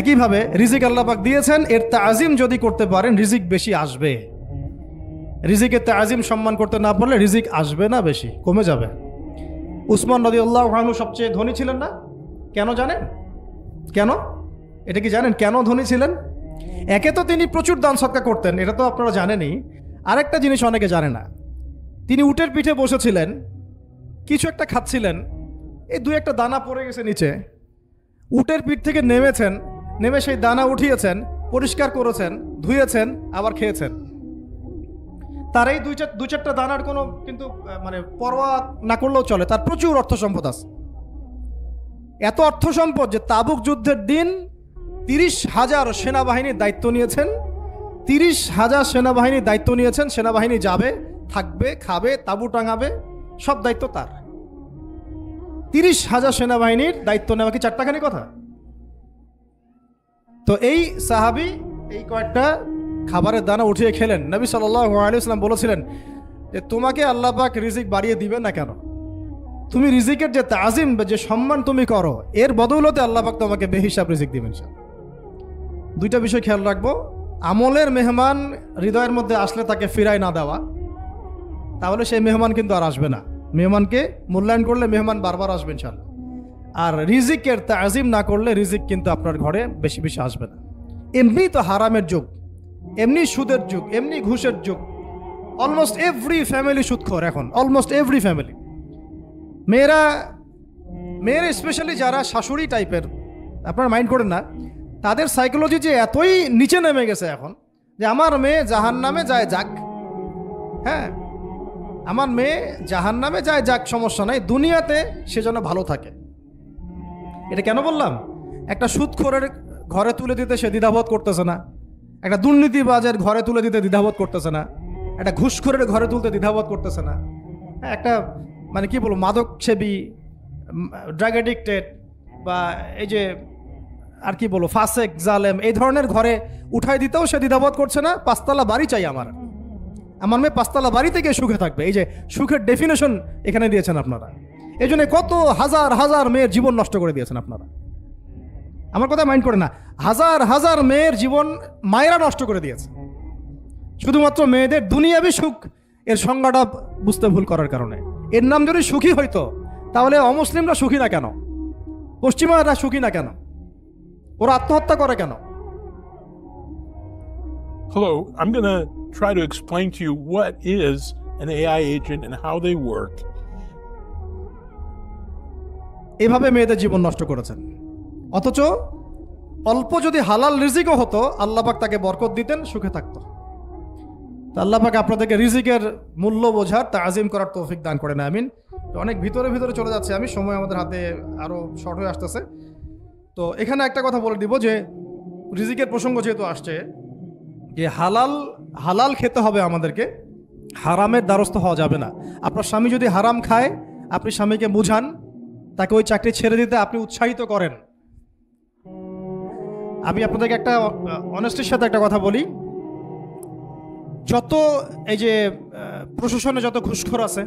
A: একইভাবে রিজিক আল্লাহ পাক দিয়েছেন, এর তাজিম যদি করতে পারেন রিজিক বেশি আসবে। রিজিকের তাজিম সম্মান করতে না পারলে রিজিক আসবে না, বেশি কমে যাবে। উসমান রাদিয়াল্লাহু আনহু সবচেয়ে ধনী ছিলেন না? কেন জানেন? কেন? এটা কি জানেন কেন ধনী ছিলেন? একে তো তিনি প্রচুর দান সদকা করতেন, এটা তো আপনারা জানেনই। আরেকটা জিনিস অনেকে জানে না, তিনি উটের পিঠে বসেছিলেন, কিছু একটা খাচ্ছিলেন, এই 2-1টা দানা পড়ে গেছে নিচে। উটের পিঠ থেকে নেমেছেন, নেমে সেই দানা উঠিয়েছেন, পরিষ্কার করেছেন, ধুয়েছেন, আবার খেয়েছেন। তার এই 2-4টা দানার কোনো কিন্তু মানে পরোয়া না করলেও চলে, তার প্রচুর অর্থ সম্পদ আছে। এত অর্থ সম্পদ যে তাবুক যুদ্ধের দিন 30,000 সেনাবাহিনীর দায়িত্ব নিয়েছেন। 30,000 সেনাবাহিনীর দায়িত্ব নিয়েছেন। সেনাবাহিনী যাবে, থাকবে, খাবে, তাবু টাঙাবে, সব দায়িত্ব তার। 30,000 সেনাবাহিনীর দায়িত্ব নেওয়া কি চারটাখানি কথা? তো এই সাহাবী এই কয়েকটা খাবারের দানা উঠিয়ে খেলেন। নবী সাল্লাল্লাহু আলাইহি ওয়াসাল্লাম বলেছিলেন যে তোমাকে আল্লাহ পাক রিজিক বাড়িয়ে দিবেন না কেন? তুমি রিজিকের যে তাজিম বা যে সম্মান তুমি করো, এর বদৌলতে আল্লাহ পাক তোমাকে বেহিসাব রিজিক দিবেন। 2টা বিষয় খেয়াল রাখবো। আমলের মেহমান হৃদয়ের মধ্যে আসলে তাকে ফিরায় না দেওয়া, তাহলে সেই মেহমান কিন্তু আর আসবে না। মেহমানকে মূল্যায়ন করলে মেহমান বারবার আসবে ইনশাআল্লাহ। আর রিজিকের তাজিম না করলে রিজিক কিন্তু আপনার ঘরে বেশি বেশি আসবে না। এমনি তো হারামের যুগ, এমনি সুদের যুগ, এমনি ঘুষের যুগ। অলমোস্ট এভরি ফ্যামিলি সুদখোর এখন, অলমোস্ট এভরি ফ্যামিলি। মেয়েরা স্পেশালি যারা শাশুড়ি টাইপের, আপনারা মাইন্ড করেন না, তাদের সাইকোলজি যে এতই নিচে নেমে গেছে এখন যে আমার মেয়ে জাহান্নামে যায় যাক, হ্যাঁ আমার মেয়ে জাহান্নামে যায় যাক, সমস্যা নাই, দুনিয়াতে সে যেন ভালো থাকে। এটা কেন বললাম? একটা সুদখোরের ঘরে তুলে দিতে সে দ্বিধাবোধ করতেছে না, একটা দুর্নীতিবাজের ঘরে তুলে দিতে দ্বিধাবোধ করতেছে না, একটা ঘুষখোরের ঘরে তুলতে দ্বিধাবোধ করতেছে না, একটা মানে কি বলবো মাদক সেবী, ড্রাগ অ্যাডিক্টেড বা এই যে আর কি বলবো ফাসেক জালেম, এই ধরনের ঘরে উঠাই দিতেও সে দ্বিধাবোধ করছে না। 5তলা বাড়ি চাই আমার মেয়ে 5তলা বাড়ি থেকে সুখে থাকবে। এই যে সুখের ডেফিনেশন এখানে দিয়েছেন আপনারা। এই জন্য কত হাজার হাজার মেয়ের জীবন নষ্ট করে দিয়েছেন আপনারা। আমার কথা মাইন্ড করে না, হাজার হাজার মেয়ের জীবন মায়েরা নষ্ট করে দিয়েছে, শুধুমাত্র মেয়েদের দুনিয়াবি সুখ এর সংজ্ঞাটা বুঝতে ভুল করার কারণে। এর নাম যদি সুখী হইতো তাহলে অমুসলিমরা সুখী না কেন? পশ্চিমারা সুখী না কেন? ওরা আত্মহত্যা করে কেন?
B: Hello, I'm going to try to explain to you what is an AI agent and how they work.
A: এভাবে মেয়েদের জীবন নষ্ট করেছেন। অথচ অল্প যদি হালাল রিজিকও হতো, আল্লাহ পাক তাকে বরকত দিতেন, সুখে থাকতো। তো আল্লাহ পাক আপনাদেরকে রিজিকের মূল্য বোঝার, তাজিম করার তৌফিক দান করেন, আমিন। অনেক ভিতরে চলে যাচ্ছে আমি, সময় আমাদের হাতে আরও শর্ট হয়ে আসতেছে। তো এখানে একটা কথা বলে দিব যে রিজিকের প্রসঙ্গ যেহেতু আসছে, যে হালাল খেতে হবে আমাদেরকে, হারামের দ্বারস্থ হওয়া যাবে না। আপনার স্বামী যদি হারাম খায়, আপনি স্বামীকে বুঝান, তাকে ওই চাকরি ছেড়ে দিতে আপনি উৎসাহিত করেন। আমি আপনাদেরকে একটা অনেস্টির সাথে একটা কথা বলি, যত এই যে প্রশাসনে যত ঘুষখোর আছে,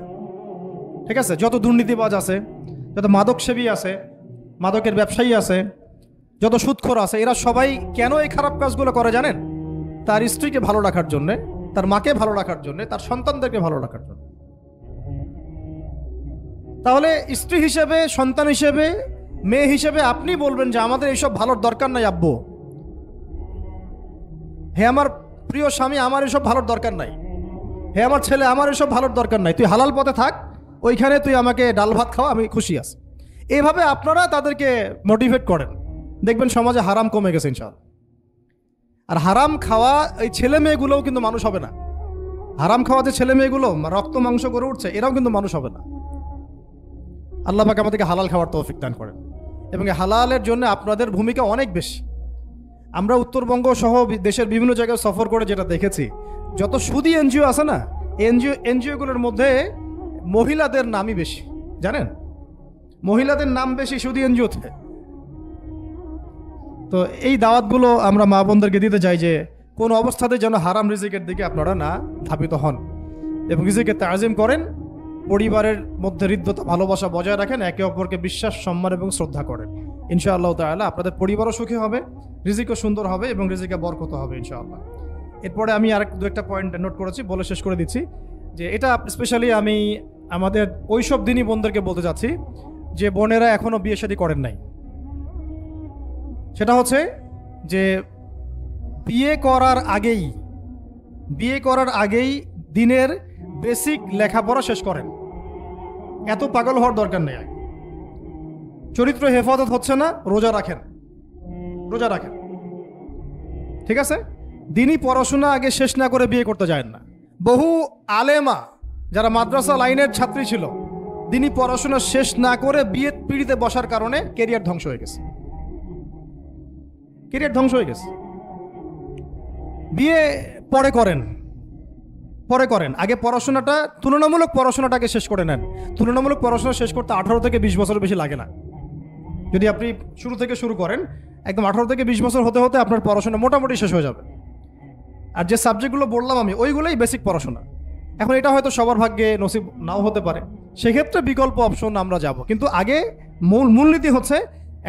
A: ঠিক আছে? যত দুর্নীতিবাজ আছে, যত মাদকসেবী আছে, মাদকের ব্যবসায়ী আছে, যত সুদখোর আছে, এরা সবাই কেন এই খারাপ কাজগুলো করে জানেন? তার স্ত্রীকে ভালো রাখার জন্যে, তার মাকে ভালো রাখার জন্যে, তার সন্তানদেরকে ভালো রাখার জন্য। তাহলে স্ত্রী হিসেবে, সন্তান হিসেবে, মেয়ে হিসেবে আপনি বলবেন যে আমাদের এইসব ভালোর দরকার নাই আব্বু, হে আমার প্রিয় স্বামী, আমার এসব ভালোর দরকার নাই, হে আমার ছেলে, আমার এসব ভালোর দরকার নাই, তুই হালাল পথে থাক, ওইখানে তুই আমাকে ডাল ভাত খাওয়া, আমি খুশি আছি। এইভাবে আপনারা তাদেরকে মোটিভেট করেন, দেখবেন সমাজে হারাম কমে গেছে ইনশাআল্লাহ। আর হারাম খাওয়া এই ছেলে মেয়েগুলোও কিন্তু মানুষ হবে না। হারাম খাওয়া যে ছেলে মেয়েগুলো রক্ত মাংস করে উঠছে, এরাও কিন্তু মানুষ হবে না। আল্লাহ পাক আমাদেরকে হালাল খাওয়ার তৌফিক দান করেন, এবং হালালের জন্য আপনাদের ভূমিকা অনেক বেশি। আমরা উত্তরবঙ্গ সহ দেশের বিভিন্ন জায়গায় সফর করে যেটা দেখেছি, যত সুদী এনজিও আছে না, এনজিওগুলোর মধ্যে মহিলাদের নামই বেশি, জানেন? মহিলাদের নাম বেশি সুদী এনজিওতে। তো এই দাওয়াতগুলো আমরা মা বোনদেরকে দিতে চাই যে কোন অবস্থাতে যেন হারাম রিজিকের দিকে আপনারা না ধাবিত হন, এবং রিজিকের তাজিম করেন, পরিবারের মধ্যে হৃদ্যতা ভালোবাসা বজায় রাখেন, একে অপরকে বিশ্বাস, সম্মান এবং শ্রদ্ধা করেন। ইনশাআল্লাহ তাআলা আপনাদের পরিবারও সুখী হবে, রিজিকও সুন্দর হবে, এবং রিজিকে বরকত হবে ইনশাআল্লাহ। এরপরে আমি আর দু একটা পয়েন্ট নোট করেছি, বলে শেষ করে দিচ্ছি যে এটা স্পেশালি আমি আমাদের ওইসব দিনই বোনদেরকে বলতে চাচ্ছি যে বোনেরা এখনো বিয়ে শাদী করেন নাই। সেটা হচ্ছে যে বিয়ে করার আগেই দিনের বেসিক লেখাপড়া শেষ করেন। এত পাগল হওয়ার দরকার নেই। চরিত্র হেফাজত হচ্ছে না, রোজা রাখেন, ঠিক আছে? দিনই পড়াশোনা আগে শেষ না করে বিয়ে করতে যায় না। বহু আলেমা যারা মাদ্রাসা লাইনের ছাত্রী ছিল, দিনই পড়াশোনা শেষ না করে বিয়ে পিড়িতে বসার কারণে কেরিয়ার ধ্বংস হয়ে গেছে। বিয়ে পরে করেন, আগে পড়াশোনাটা, তুলনামূলক পড়াশোনাটাকে শেষ করে নেন। তুলনামূলক পড়াশোনা শেষ করতে 18 থেকে 20 বছর বেশি লাগে না। যদি আপনি শুরু থেকে শুরু করেন, একদম 18 থেকে 20 বছর হতে হতে আপনার পড়াশোনা মোটামুটি শেষ হয়ে যাবে। আর যে সাবজেক্টগুলো বললাম আমি, ওইগুলোই বেসিক পড়াশোনা। এখন এটা হয়তো সবার ভাগ্যে নসিব নাও হতে পারে, সেক্ষেত্রে বিকল্প অপশন আমরা যাব। কিন্তু আগে মূলনীতি হচ্ছে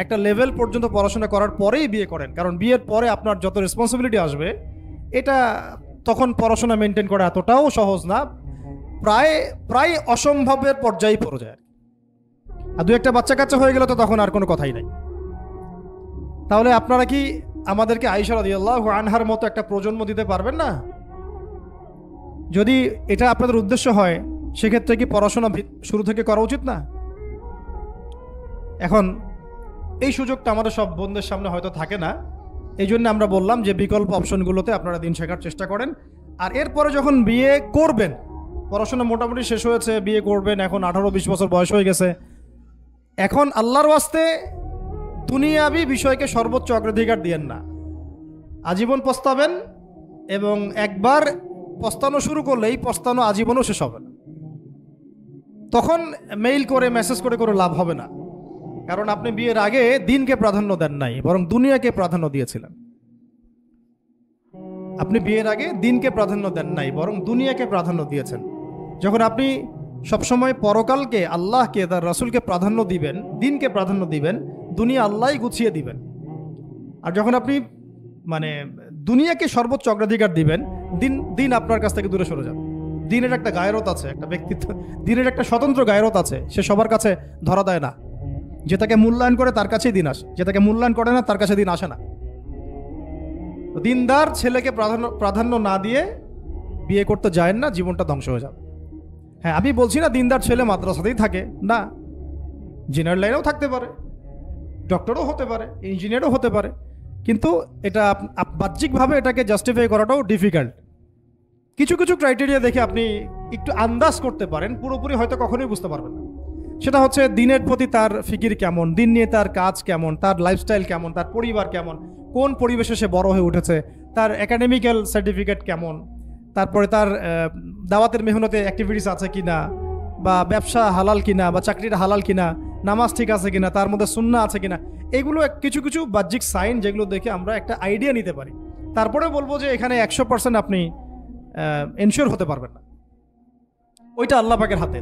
A: একটা লেভেল পর্যন্ত পড়াশোনা করার পরেই বিয়ে করেন, কারণ বিয়ের পরে আপনার যত রেসপন্সিবিলিটি আসবে, এটা তখন পড়াশোনা মেনটেন করা এতটাও সহজ না, প্রায় অসম্ভবের পর্যায়ে পড়ে যায়। আর দু একটা বাচ্চা কাচ্চা হয়ে গেলে তো তখন আর কোনো কথাই নাই। তাহলে আপনারা কি আমাদেরকে আয়েশা রাদিয়াল্লাহু আনহার মতো একটা প্রজন্ম দিতে পারবেন না? যদি এটা আপনাদের উদ্দেশ্য হয়, সেক্ষেত্রে কি পড়াশোনা শুরু থেকে করা উচিত না? এখন এই সুযোগটা আমাদের সব বোনদের সামনে হয়তো থাকে না, এই জন্য আমরা বললাম যে বিকল্প অপশনগুলোতে আপনারা দিন শেখার চেষ্টা করেন। আর এরপরে যখন বিয়ে করবেন, পড়াশোনা মোটামুটি শেষ হয়েছে, বিয়ে করবেন, এখন 18-20 বছর বয়স হয়ে গেছে, এখন আল্লাহর ওয়াস্তে দুনিয়াবি বিষয়কে সর্বোচ্চ অগ্রাধিকার দিয়েন না। আজীবন পস্তাবেন, এবং একবার পস্তানো শুরু করলে এই পস্তানো আজীবনও শেষ হবে না। তখন মেইল করে, মেসেজ করে লাভ হবে না, কারণ আপনি বিয়ের আগে দিনকে প্রাধান্য দেন নাই, বরং দুনিয়াকে প্রাধান্য দিয়েছিলেন। আপনি বিয়ের আগে দিনকে প্রাধান্য দেন নাই, বরং দুনিয়াকে প্রাধান্য দিয়েছেন। যখন আপনি সবসময় পরকালকে, আল্লাহকে, তার রাসূলকে প্রাধান্য দিবেন, দিনকে প্রাধান্য দিবেন, দুনিয়া আল্লাহই গুছিয়ে দিবেন। আর যখন আপনি দুনিয়াকে সর্বোচ্চ অগ্রাধিকার দিবেন, দিন আপনার কাছ থেকে দূরে সরে যাবে। দিনের একটা গায়রত আছে, একটা ব্যক্তিত্ব, দিনের একটা স্বতন্ত্র গায়রত আছে, সে সবার কাছে ধরা দেয় না। যেটাকে মূল্যায়ন করে তার কাছেই দিন আসে, যেটাকে মূল্যায়ন করে না তার কাছে দিন আসে না। দিনদার ছেলেকে প্রাধান্য না দিয়ে বিয়ে করতে যায় না, জীবনটা ধ্বংস হয়ে যাবে। হ্যাঁ, আমি বলছি না দিনদার ছেলে মাদ্রাসাতেই থাকে না, ইঞ্জিনিয়ার লাইনেও থাকতে পারে, ডক্টরও হতে পারে, ইঞ্জিনিয়ারও হতে পারে, কিন্তু এটা বাহ্যিকভাবে এটাকে জাস্টিফাই করাটাও ডিফিকাল্ট। কিছু ক্রাইটেরিয়া দেখে আপনি একটু আন্দাজ করতে পারেন, পুরোপুরি হয়তো কখনোই বুঝতে পারবেন না। সেটা হচ্ছে দিনের প্রতি তার ফিকির কেমন, দিন নিয়ে তার কাজ কেমন, তার লাইফস্টাইল কেমন, তার পরিবার কেমন, কোন পরিবেশে সে বড় হয়ে উঠেছে, তার একাডেমিক্যাল সার্টিফিকেট কেমন, তারপরে তার দাওয়াতের মেহনতে অ্যাক্টিভিটিস আছে কিনা, বা ব্যবসা হালাল কিনা, বা চাকরিটা হালাল কিনা, নামাজ ঠিক আছে কিনা, তার মধ্যে সুন্নাহ আছে কিনা। এগুলো কিছু বাহ্যিক সাইন, যেগুলো দেখে আমরা একটা আইডিয়া নিতে পারি। তারপরে বলবো যে এখানে 100% আপনি এনশিওর হতে পারবেন না, ওইটা আল্লাহ পাকের হাতে।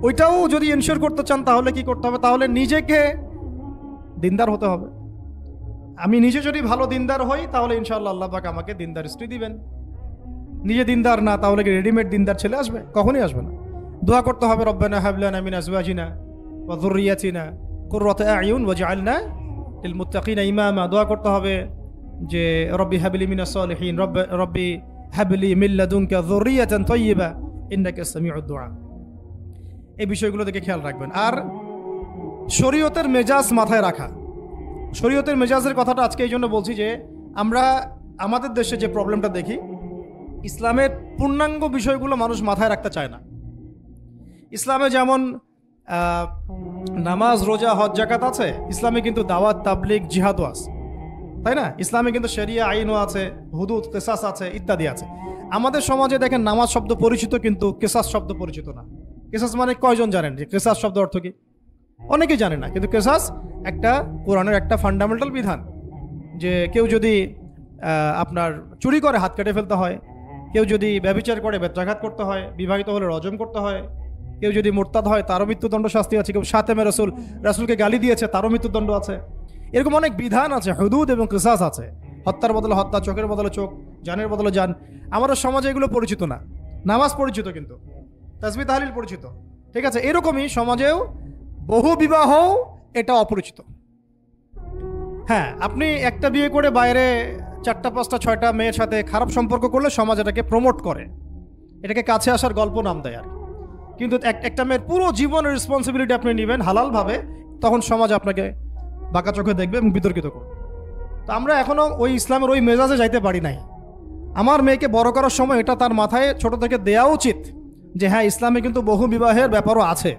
A: ওইটাও যদি এনশিওর করতে চান তাহলে কি করতে হবে? তাহলে নিজেকে দিনদার হতে হবে। আমি নিজে যদি ভালো দিনদার হই তাহলে ইনশাআল্লাহ আল্লাহ পাক আমাকে দিনদার স্ত্রী দিবেন। নিজে দিনদার না, তাহলে কি রেডিমেড দিনদার ছেলে আসবে? কখনই আসবে না। দোয়া করতে হবে, রব্বানা হাব লানা মিন আজওয়াজিনা ওয়া যুররিয়াতিনা কুররাতা আ'য়ুন ওয়াজআলনা লিল মুত্তাকিনা ইমামা। দোয়া করতে হবে যে রব্বি হাবলি মিনাস সালিহিন, রব্বি হাবলি মিন লাদুনকা যুররিয়াতান তাইয়্যিবা ইন্নাকা সামিউদ দুআ। এই বিষয়গুলো দেখে খেয়াল রাখবেন। আর শরীয়তের মেজাজ মাথায় রাখা। শরীয়তের মেজাজের কথাটা আজকে এই জন্য বলছি যে আমরা আমাদের দেশে যে প্রবলেমটা দেখি, ইসলামের পূর্ণাঙ্গ বিষয়গুলো মানুষ মাথায় রাখতে চায় না। ইসলামে যেমন নামাজ, রোজা, হজ, যাকাত আছে, ইসলামে কিন্তু দাওয়াত, তাবলিগ, জিহাদও আছে, তাই না? ইসলামে কিন্তু শরিয়া আইনও আছে, হুদুদ, কিসাস আছে, ইত্যাদি আছে। আমাদের সমাজে দেখেন নামাজ শব্দ পরিচিত কিন্তু কিসাস শব্দ পরিচিত না। কিসাস মানে কয়জন জানেন যে কিসাস শব্দ অর্থ কি? অনেকেই জানে না। কিন্তু কিসাস একটা কোরআনের একটা ফান্ডামেন্টাল বিধান যে কেউ যদি আপনার চুরি করে হাত কেটে ফেলতে হয়, কেউ যদি ব্যভিচার করে বেত্রাঘাত করতে হয়, বিবাহিত হলে রজম করতে হয়, কেউ যদি মুরতাদ হয় তারও মৃত্যুদণ্ড শাস্তি আছে, কেউ শাতেমে রাসূলকে গালি দিয়েছে তারও মৃত্যুদণ্ড আছে। এরকম অনেক বিধান আছে, হুদুদ এবং কিসাস আছে। হত্যার বদলে হত্যা, চোখের বদলে চোখ, জানের বদলে জান। আমাদের সমাজে এগুলো পরিচিত না। নামাজ পরিচিত কিন্তু, তাসবিহ তাহলিল পরিচিত, ঠিক আছে? এরকমই সমাজেও বহু বিবাহ এটা অপরিচিত। হ্যাঁ, আপনি একটা বিয়ে করে বাইরে 4টা 5টা 6টা মেয়ের সাথে খারাপ সম্পর্ক করলে সমাজ এটাকে প্রমোট করে, এটাকে কাছে আসার গল্প নাম দেয় আর। কিন্তু একটা মেয়ের পুরো জীবনের রেসপন্সিবিলিটি আপনি নেবেন হালালভাবে, তখন সমাজ আপনাকে বাঁকা চোখে দেখবে এবং বিতর্কিত করবে। তো আমরা এখনও ওই ইসলামের ওই মেজাজে যাইতে পারি নাই। আমার মেয়েকে বড় করার সময় এটা তার মাথায় ছোট থেকে দেওয়া উচিত যে হ্যাঁ, ইসলামে কিন্তু বহু বিবাহের ব্যাপারও আছে,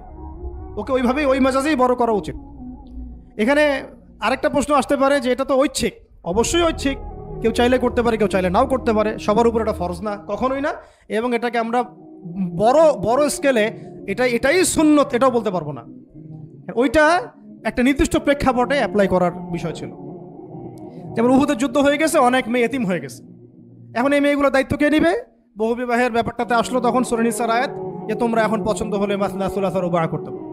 A: ওকে ওইভাবেই ওই মেজাজেই বড় করা উচিত। এখানে আরেকটা প্রশ্ন আসতে পারে যে এটা তো ঐচ্ছিক। অবশ্যই ঐচ্ছিক, কেউ চাইলে করতে পারে, কেউ চাইলে নাও করতে পারে, সবার উপর এটা ফরজ না, কখনোই না। এবং এটাকে আমরা বড় স্কেলে এটাই সুন্নত এটাও বলতে পারবো না। ওইটা একটা নির্দিষ্ট প্রেক্ষাপটে অ্যাপ্লাই করার বিষয় ছিল। যেমন উহুদের যুদ্ধ হয়ে গেছে, অনেক মেয়ে এতিম হয়ে গেছে, এখন এই মেয়েগুলো দায়িত্ব কে নিবে? বহু বিবাহের ব্যাপারটাতে আসলো তখন সূরা নিসার আয়াত যে তোমরা এখন পছন্দ হলে মাসনা সুলাসা রুবা করতে পারো।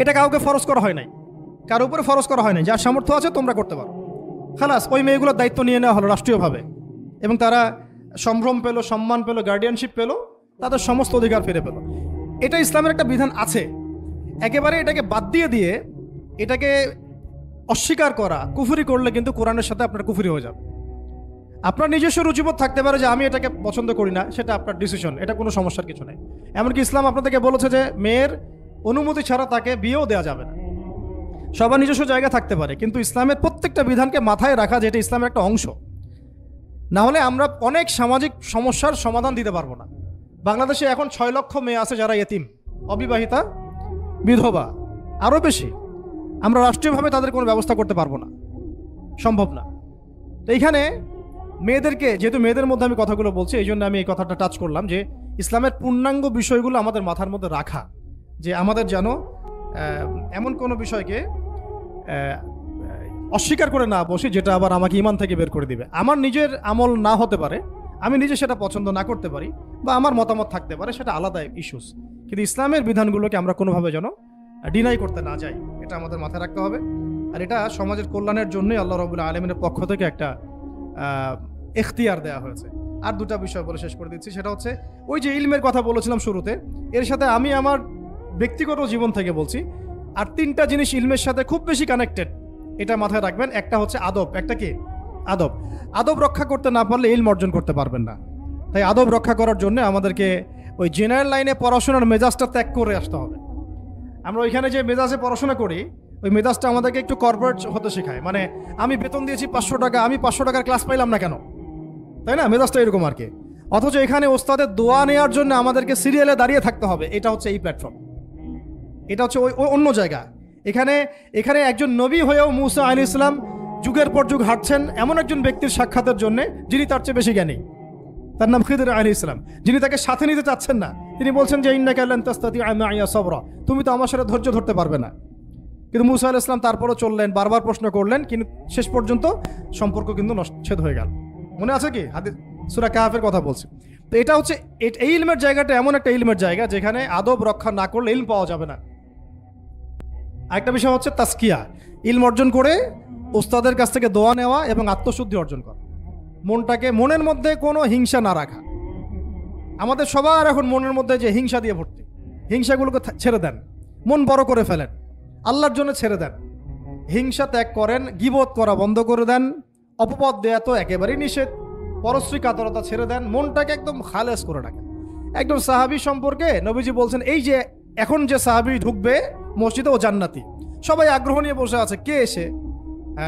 A: এটা কাউকে ফরজ করা হয় নাই, কারো উপরে ফরজ করা হয় নাই। যার সামর্থ্য আছে তোমরা করতে পারো, খালাস। ওই মেয়েগুলোর দায়িত্ব নিয়ে নেওয়া হলো রাষ্ট্রীয়ভাবে, এবং তারা সম্ভ্রম পেল, সম্মান পেল, গার্ডিয়ানশিপ পেল, তাদের সমস্ত অধিকার ফিরে পেল। এটা ইসলামের একটা বিধান আছে। একেবারে এটাকে বাদ দিয়ে এটাকে অস্বীকার করা, কুফরি করলে কিন্তু কোরআনের সাথে আপনার কুফরি হয়ে যাবে। আপনার নিজস্ব রুচিবোধ থাকতে পারে যে আমি এটাকে পছন্দ করি না, সেটা আপনার ডিসিশন, এটা কোনো সমস্যার কিছু নেই। এমনকি ইসলাম আপনাদেরকে বলেছে যে মেয়ের অনুমতি ছাড়া তাকে বিয়েও দেওয়া যাবে না। সবার নিজস্ব জায়গা থাকতে পারে, কিন্তু ইসলামের প্রত্যেকটা বিধানকে মাথায় রাখা যে এটা ইসলামের একটা অংশ। না হলে আমরা অনেক সামাজিক সমস্যার সমাধান দিতে পারবো না। বাংলাদেশে এখন 6 লক্ষ মেয়ে আছে যারা এতিম, অবিবাহিতা, বিধবা, আরও বেশি। আমরা রাষ্ট্রীয়ভাবে তাদের কোনো ব্যবস্থা করতে পারবো না, সম্ভব না। তো এইখানে মেয়েদেরকে, যেহেতু মেয়েদের মধ্যে আমি কথাগুলো বলছি, এই জন্য আমি এই কথাটা টাচ করলাম যে ইসলামের পূর্ণাঙ্গ বিষয়গুলো আমাদের মাথার মধ্যে রাখা, যে আমাদের যেন এমন কোনো বিষয়কে অস্বীকার করে না বসি যেটা আবার আমাকে ইমান থেকে বের করে দিবে। আমার নিজের আমল না হতে পারে, আমি নিজে সেটা পছন্দ না করতে পারি, বা আমার মতামত থাকতে পারে, সেটা আলাদা ইস্যুস। কিন্তু ইসলামের বিধানগুলোকে আমরা কোনোভাবে যেন ডিনাই করতে না যাই, এটা আমাদের মাথায় রাখতে হবে। আর এটা সমাজের কল্যাণের জন্যই আল্লাহ রাব্বুল আলামিনের পক্ষ থেকে একটা এখতিয়ার দেওয়া হয়েছে। আর দুটা বিষয় বলে শেষ করে দিচ্ছি, সেটা হচ্ছে ওই যে ইলমের কথা বলেছিলাম শুরুতে, এর সাথে আমি আমার ব্যক্তিগত জীবন থেকে বলছি। আর 3টা জিনিস ইলমের সাথে খুব বেশি কানেক্টেড, এটা মাথায় রাখবেন। একটা হচ্ছে আদব। একটা কি? আদব। আদব রক্ষা করতে না পারলে ইলম অর্জন করতে পারবেন না। তাই আদব রক্ষা করার জন্য আমাদেরকে ওই জেনারেল লাইনে পড়াশোনার মেজাজটা ত্যাগ করে আসতে হবে। আমরা ওইখানে যে মেজাজে পড়াশোনা করি, ওই মেজাজটা আমাদেরকে একটু কর্পোরেট হতে শেখায়। মানে আমি বেতন দিয়েছি 500 টাকা, আমি 500 টাকার ক্লাস পাইলাম না কেন, তাই না? মেজাজটা এরকম আর কি। অথচ এখানে ওস্তাদের দোয়া নেওয়ার জন্য আমাদেরকে সিরিয়ালে দাঁড়িয়ে থাকতে হবে। এটা হচ্ছে এই প্ল্যাটফর্ম, এটা হচ্ছে ওই অন্য জায়গা। এখানে একজন নবী হয়েও মুসা আলাইহিস সালাম যুগের পর যুগ হাঁটছেন এমন একজন ব্যক্তির সাক্ষাতের জন্য যিনি তার চেয়ে বেশি জ্ঞানী। তার নাম খিদর আলাইহিস সালাম, যিনি তাকে সাথে নিতে চাচ্ছেন না। তিনি বলছেন যে ইন্নাকা লান তাস্তাতিআ মাইয়া সাবরা, তুমি তো আমার সাথে ধৈর্য ধরতে পারবে না। কিন্তু মুসা আলাইহিস সালাম তারপরও চললেন, বারবার প্রশ্ন করলেন, কিন্তু শেষ পর্যন্ত সম্পর্ক কিন্তু নচ্ছেদ হয়ে গেল। মনে আছে কি? হাদিস সূরা কাহফের কথা বলছি। তো এটা হচ্ছে এই ইলমের জায়গাটা এমন একটা ইলমের জায়গা যেখানে আদব রক্ষা না করলে ইলম পাওয়া যাবে না। আরেকটা বিষয় হচ্ছে তাসকিয়া, ইলম অর্জন করে ওস্তাদের কাছ থেকে দোয়া নেওয়া এবং আত্মশুদ্ধি অর্জন করা, মনের মধ্যে কোনো হিংসা না রাখা। আমাদের সবার এখন মনের মধ্যে যে হিংসা দিয়ে ভর্তি, হিংসাগুলোকে ছেড়ে দেন, মন বড় করে ফেলেন, আল্লাহর জন্য ছেড়ে দেন, হিংসা ত্যাগ করেন, গীবত করা বন্ধ করে দেন, অপবাদ দেয়া তো একেবারেই নিষেধ, পরশ্রী কাতরতা ছেড়ে দেন, মনটাকে একদম খালেস করে রাখেন। একদম সাহাবী সম্পর্কে নবীজি বলছেন, এই যে এখন যে সাহাবী ঢুকবে মসজিদে ও জান্নাতি, সবাই আগ্রহ নিয়ে বসে আছে, কে এসে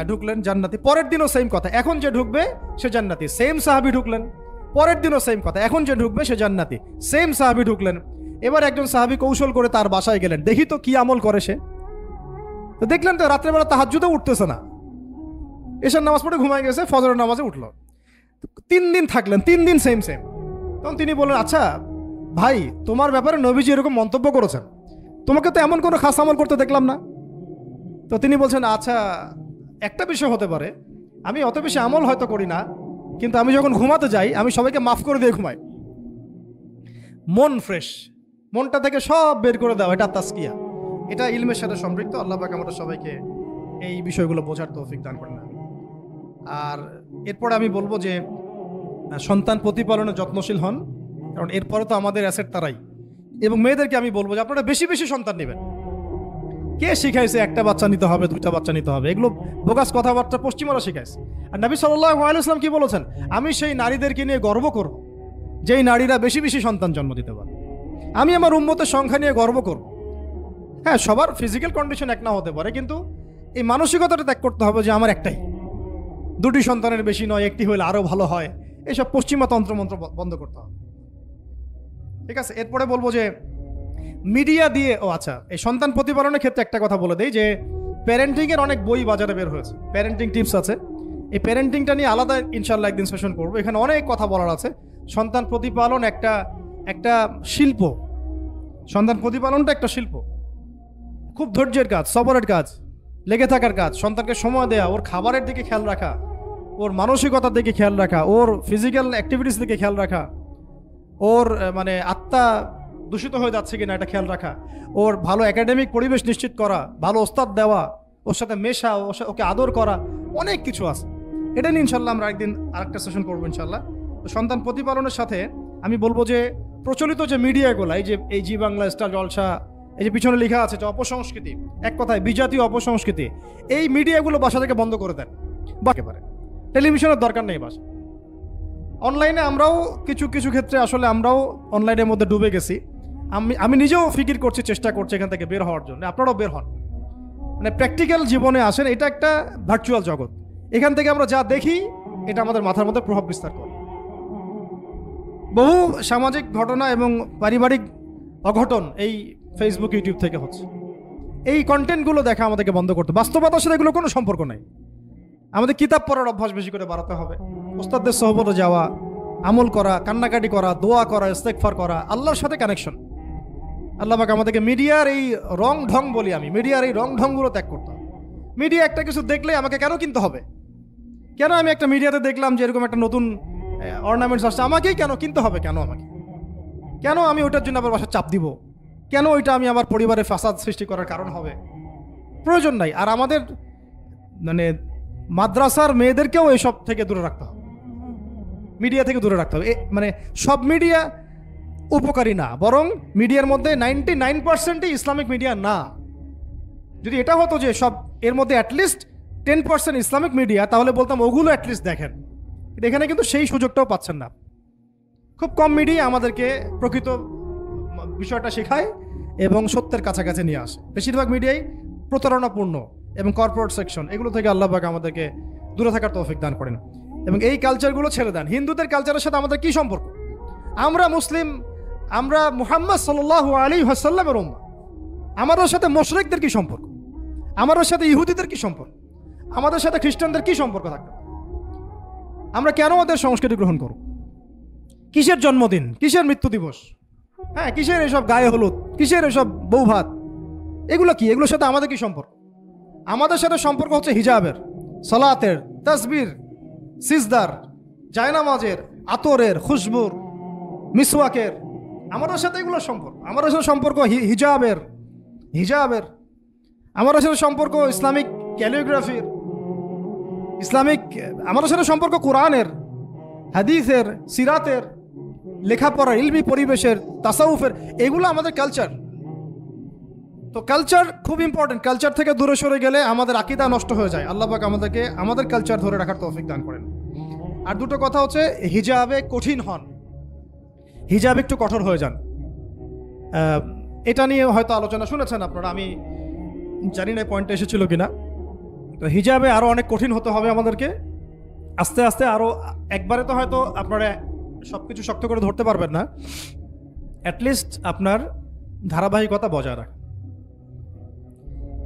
A: ঢুকলেন জান্নাতি, পরের দিনও সেম কথা, এখন যে ঢুকবে সে জান্নাতি, সেম সাহাবী ঢুকলেন, পরের দিনও সেম কথা, এখন যে ঢুকবে সে জান্নাতি, সেম সাহাবী ঢুকলেন। এবার একজন সাহাবী কৌশল করে তার বাসায় গেলেন, দেখি তো কি আমল করে সে। তো দেখলেন তো রাত্রেবেলা তাহাজ্জুদে উঠতেছে না, এশার নামাজ পড়ে ঘুমায় গেছে, ফজরের নামাজে উঠলো। 3 দিন থাকলেন, 3 দিন সেম। তখন তিনি বললেন, আচ্ছা ভাই, তোমার ব্যাপারে নবীজি এরকম মন্তব্য করেছেন, তোমাকে তো এমন কোনো খাস আমল করতে দেখলাম না। তো তিনি বলছেন, আচ্ছা একটা বিষয় হতে পারে, আমি অত বেশি আমল হয়তো করি না, কিন্তু আমি যখন ঘুমাতে যাই আমি সবাইকে মাফ করে দিয়ে ঘুমাই। মন ফ্রেশ, মনটা থেকে সব বের করে দাও, এটা তাসকিয়া, এটা ইলমের সাথে সম্পৃক্ত। আল্লাহ পাক আমাদের সবাইকে এই বিষয়গুলো বোঝার তৌফিক দান করেন। আর এরপরে আমি বলবো যে সন্তান প্রতিপালনে যত্নশীল হন, কারণ এরপরে তো আমাদের অ্যাসেট তারাই। এবং মেয়েদেরকে আমি বলবো যে আপনারা বেশি বেশি সন্তান নেবেন। কে শিখাইছে একটা বাচ্চা নিতে হবে, 2টা বাচ্চা নিতে হবে? এগুলো বোগাস কথাবার্তা পশ্চিমারা শিখাইছে। আর নবী সাল্লাল্লাহু আলাইহি ওয়াসাল্লাম কি বলেছেন? আমি সেই নারীদেরকে নিয়ে গর্ব করব যেই নারীরা বেশি বেশি সন্তান জন্ম দিতে পারে। আমি আমার উম্মতের সংখ্যা নিয়ে গর্ব করব। হ্যাঁ, সবার ফিজিক্যাল কন্ডিশন এক না হতে পারে, কিন্তু এই মানসিকতাটা ত্যাগ করতে হবে যে আমার একটাই, 2টি সন্তানের বেশি নয়, একটি হলে আরো ভালো হয়। এইসব পশ্চিমা তন্ত্রমন্ত্র বন্ধ করতে হবে। ঠিক আছে, এরপরে বলবো যে মিডিয়া দিয়ে, আচ্ছা, এই সন্তান প্রতিপালনের ক্ষেত্রে একটা কথা বলে দেই যে প্যারেন্টিং এর অনেক বই বাজারে বের হয়েছে, প্যারেন্টিং টিপস আছে। এই প্যারেন্টিংটা নিয়ে আলাদা ইনশাআল্লাহ একদিন সেশন করবো, এখানে অনেক কথা বলার আছে। সন্তান প্রতিপালন একটা শিল্প, সন্তান প্রতিপালনটা একটা শিল্প, খুব ধৈর্যের কাজ, সবরের কাজ, লেগে থাকার কাজ। সন্তানকে সময় দেয়া, ওর খাবারের দিকে খেয়াল রাখা, ওর মানসিকতার দিকে খেয়াল রাখা, ওর ফিজিক্যাল অ্যাক্টিভিটিস দিকে খেয়াল রাখা, ওর মানে আত্মা দূষিত হয়ে যাচ্ছে কিনা এটা খেয়াল রাখা, ওর ভালো একাডেমিক পরিবেশ নিশ্চিত করা, ভালো ওস্তাদ দেওয়া, ওর সাথে মেশা, ওকে আদর করা, অনেক কিছু আছে। এটা নিয়ে ইনশাল্লাহ আমরা একদিন আরেকটা সেশন করবো ইনশাল্লাহ। তো সন্তান প্রতিপালনের সাথে আমি বলবো যে প্রচলিত যে মিডিয়াগুলো, এই জি বাংলা, স্টার জলসা, এই যে পিছনে লেখা আছে যে অপসংস্কৃতি, এক কথায় বিজাতীয় অপসংস্কৃতি, এই মিডিয়াগুলো বাসা থেকে বন্ধ করে দেন। একেবারে টেলিভিশনের দরকার নেই বাসা। অনলাইনে আমরাও কিছু কিছু ক্ষেত্রে আসলে আমরাও অনলাইনের মধ্যে ডুবে গেছি। আমি নিজেও ফিকির করছি, চেষ্টা করছি এখান থেকে বের হওয়ার জন্য। আপনারাও বের হন, মানে প্র্যাকটিক্যাল জীবনে আসেন। এটা একটা ভার্চুয়াল জগৎ, এখান থেকে আমরা যা দেখি এটা আমাদের মাথার মধ্যে প্রভাব বিস্তার করে। বহু সামাজিক ঘটনা এবং পারিবারিক অঘটন এই ফেসবুক, ইউটিউব থেকে হচ্ছে। এই কন্টেন্টগুলো দেখা আমাদেরকে বন্ধ করতে, বাস্তবতার সাথে এগুলো কোনো সম্পর্ক নাই। আমাদের কিতাব পড়ার অভ্যাস বেশি করে বাড়াতে হবে, ওস্তাদদের সহবতে যাওয়া, আমল করা, কান্নাকাটি করা, দোয়া করা, ইস্তেগফার করা, আল্লাহর সাথে কানেকশন। আল্লাহ পাক আমাদেরকে মিডিয়ার এই রং ঢং বলি আমি, মিডিয়ার এই রং ঢংগুলো ত্যাগ করতে হবে। মিডিয়া একটা কিছু দেখলে আমাকে কেন কিনতে হবে? কেন আমি একটা মিডিয়াতে দেখলাম যে এরকম একটা নতুন অর্নামেন্টস আসছে, আমাকেই কেন কিনতে হবে? কেন আমি ওইটার জন্য আবার বাসায় চাপ দিব? কেন ওইটা আমি আমার পরিবারে ফাসাদ সৃষ্টি করার কারণ হবে? প্রয়োজন নাই। আর আমাদের মানে মাদ্রাসার মেয়েদেরকেও এসব থেকে দূরে রাখতে হবে, মিডিয়া থেকে দূরে রাখতে হবে। মানে সব মিডিয়া উপকারী না, বরং মিডিয়ার মধ্যে 99%ই ইসলামিক মিডিয়া না। যদি এটা হতো যে সব এর মধ্যে অ্যাটলিস্ট 10% ইসলামিক মিডিয়া, তাহলে বলতাম ওগুলো অ্যাটলিস্ট দেখেন। এখানে কিন্তু সেই সুযোগটাও পাচ্ছেন না। খুব কম মিডিয়া আমাদেরকে প্রকৃত বিষয়টা শেখায় এবং সত্যের কাছাকাছি নিয়ে আসে। বেশিরভাগ মিডিয়াই প্রতারণাপূর্ণ এবং কর্পোরেট সেকশন, এগুলো থেকে আল্লাহ পাক আমাদেরকে দূরে থাকার তৌফিক দান করেন এবং এই কালচারগুলো ছেড়ে দেন। হিন্দুদের কালচারের সাথে আমাদের কি সম্পর্ক? আমরা মুসলিম, আমরা মুহাম্মদ সাল্লাল্লাহু আলাইহি ওয়াসাল্লামের উম্মাহ। আমাদের সাথে মুশরিকদের কি সম্পর্ক? আমাদের সাথে ইহুদিদের কি সম্পর্ক? আমাদের সাথে খ্রিস্টানদের কি সম্পর্ক থাকবে? আমরা কেন ওদের সংস্কৃতি গ্রহণ করব? কিসের জন্মদিন, কিসের মৃত্যু দিবস, হ্যাঁ, কিসের এসব গায়ে হলুদ, কিসের এসব বৌভাত, এগুলো কি? এগুলোর সাথে আমাদের কি সম্পর্ক? আমাদের সাথে সম্পর্ক হচ্ছে হিজাবের, সালাতের, তাসবির, সিজদার, জায়নামাজের, আতরের, খুশবুর, মিসওয়াকের, আমাদের সাথে এগুলো সম্পর্ক। আমাদের সাথে সম্পর্ক হিজাবের, আমাদের সাথে সম্পর্ক ইসলামিক ক্যালিগ্রাফির, আমাদের সাথে সম্পর্ক কোরআনের, হাদিসের, সিরাতের, লেখাপড়া, ইলমি পরিবেশের, তাসাউফের, এগুলো আমাদের কালচার। তো কালচার খুব ইম্পর্টেন্ট। কালচার থেকে দূরে সরে গেলে আমাদের আকীদা নষ্ট হয়ে যায়। আল্লাহ পাক আমাদেরকে আমাদের কালচার ধরে রাখার তৌফিক দান করেন। আর দুটো কথা হচ্ছে, হিজাবে কঠিন হন, হিজাব একটু কঠোর হয়ে যান। এটা নিয়ে হয়তো আলোচনা শুনেছেন আপনারা, আমি জানি না পয়েন্টে এসেছিল কিনা। তো হিজাবে আরও অনেক কঠিন হতে হবে আমাদেরকে, আস্তে আস্তে আরও। একবারে তো হয়তো আপনারা সব কিছু শক্ত করে ধরতে পারবেন না, অ্যাটলিস্ট আপনার ধারাবাহিকতা বজায় রাখ।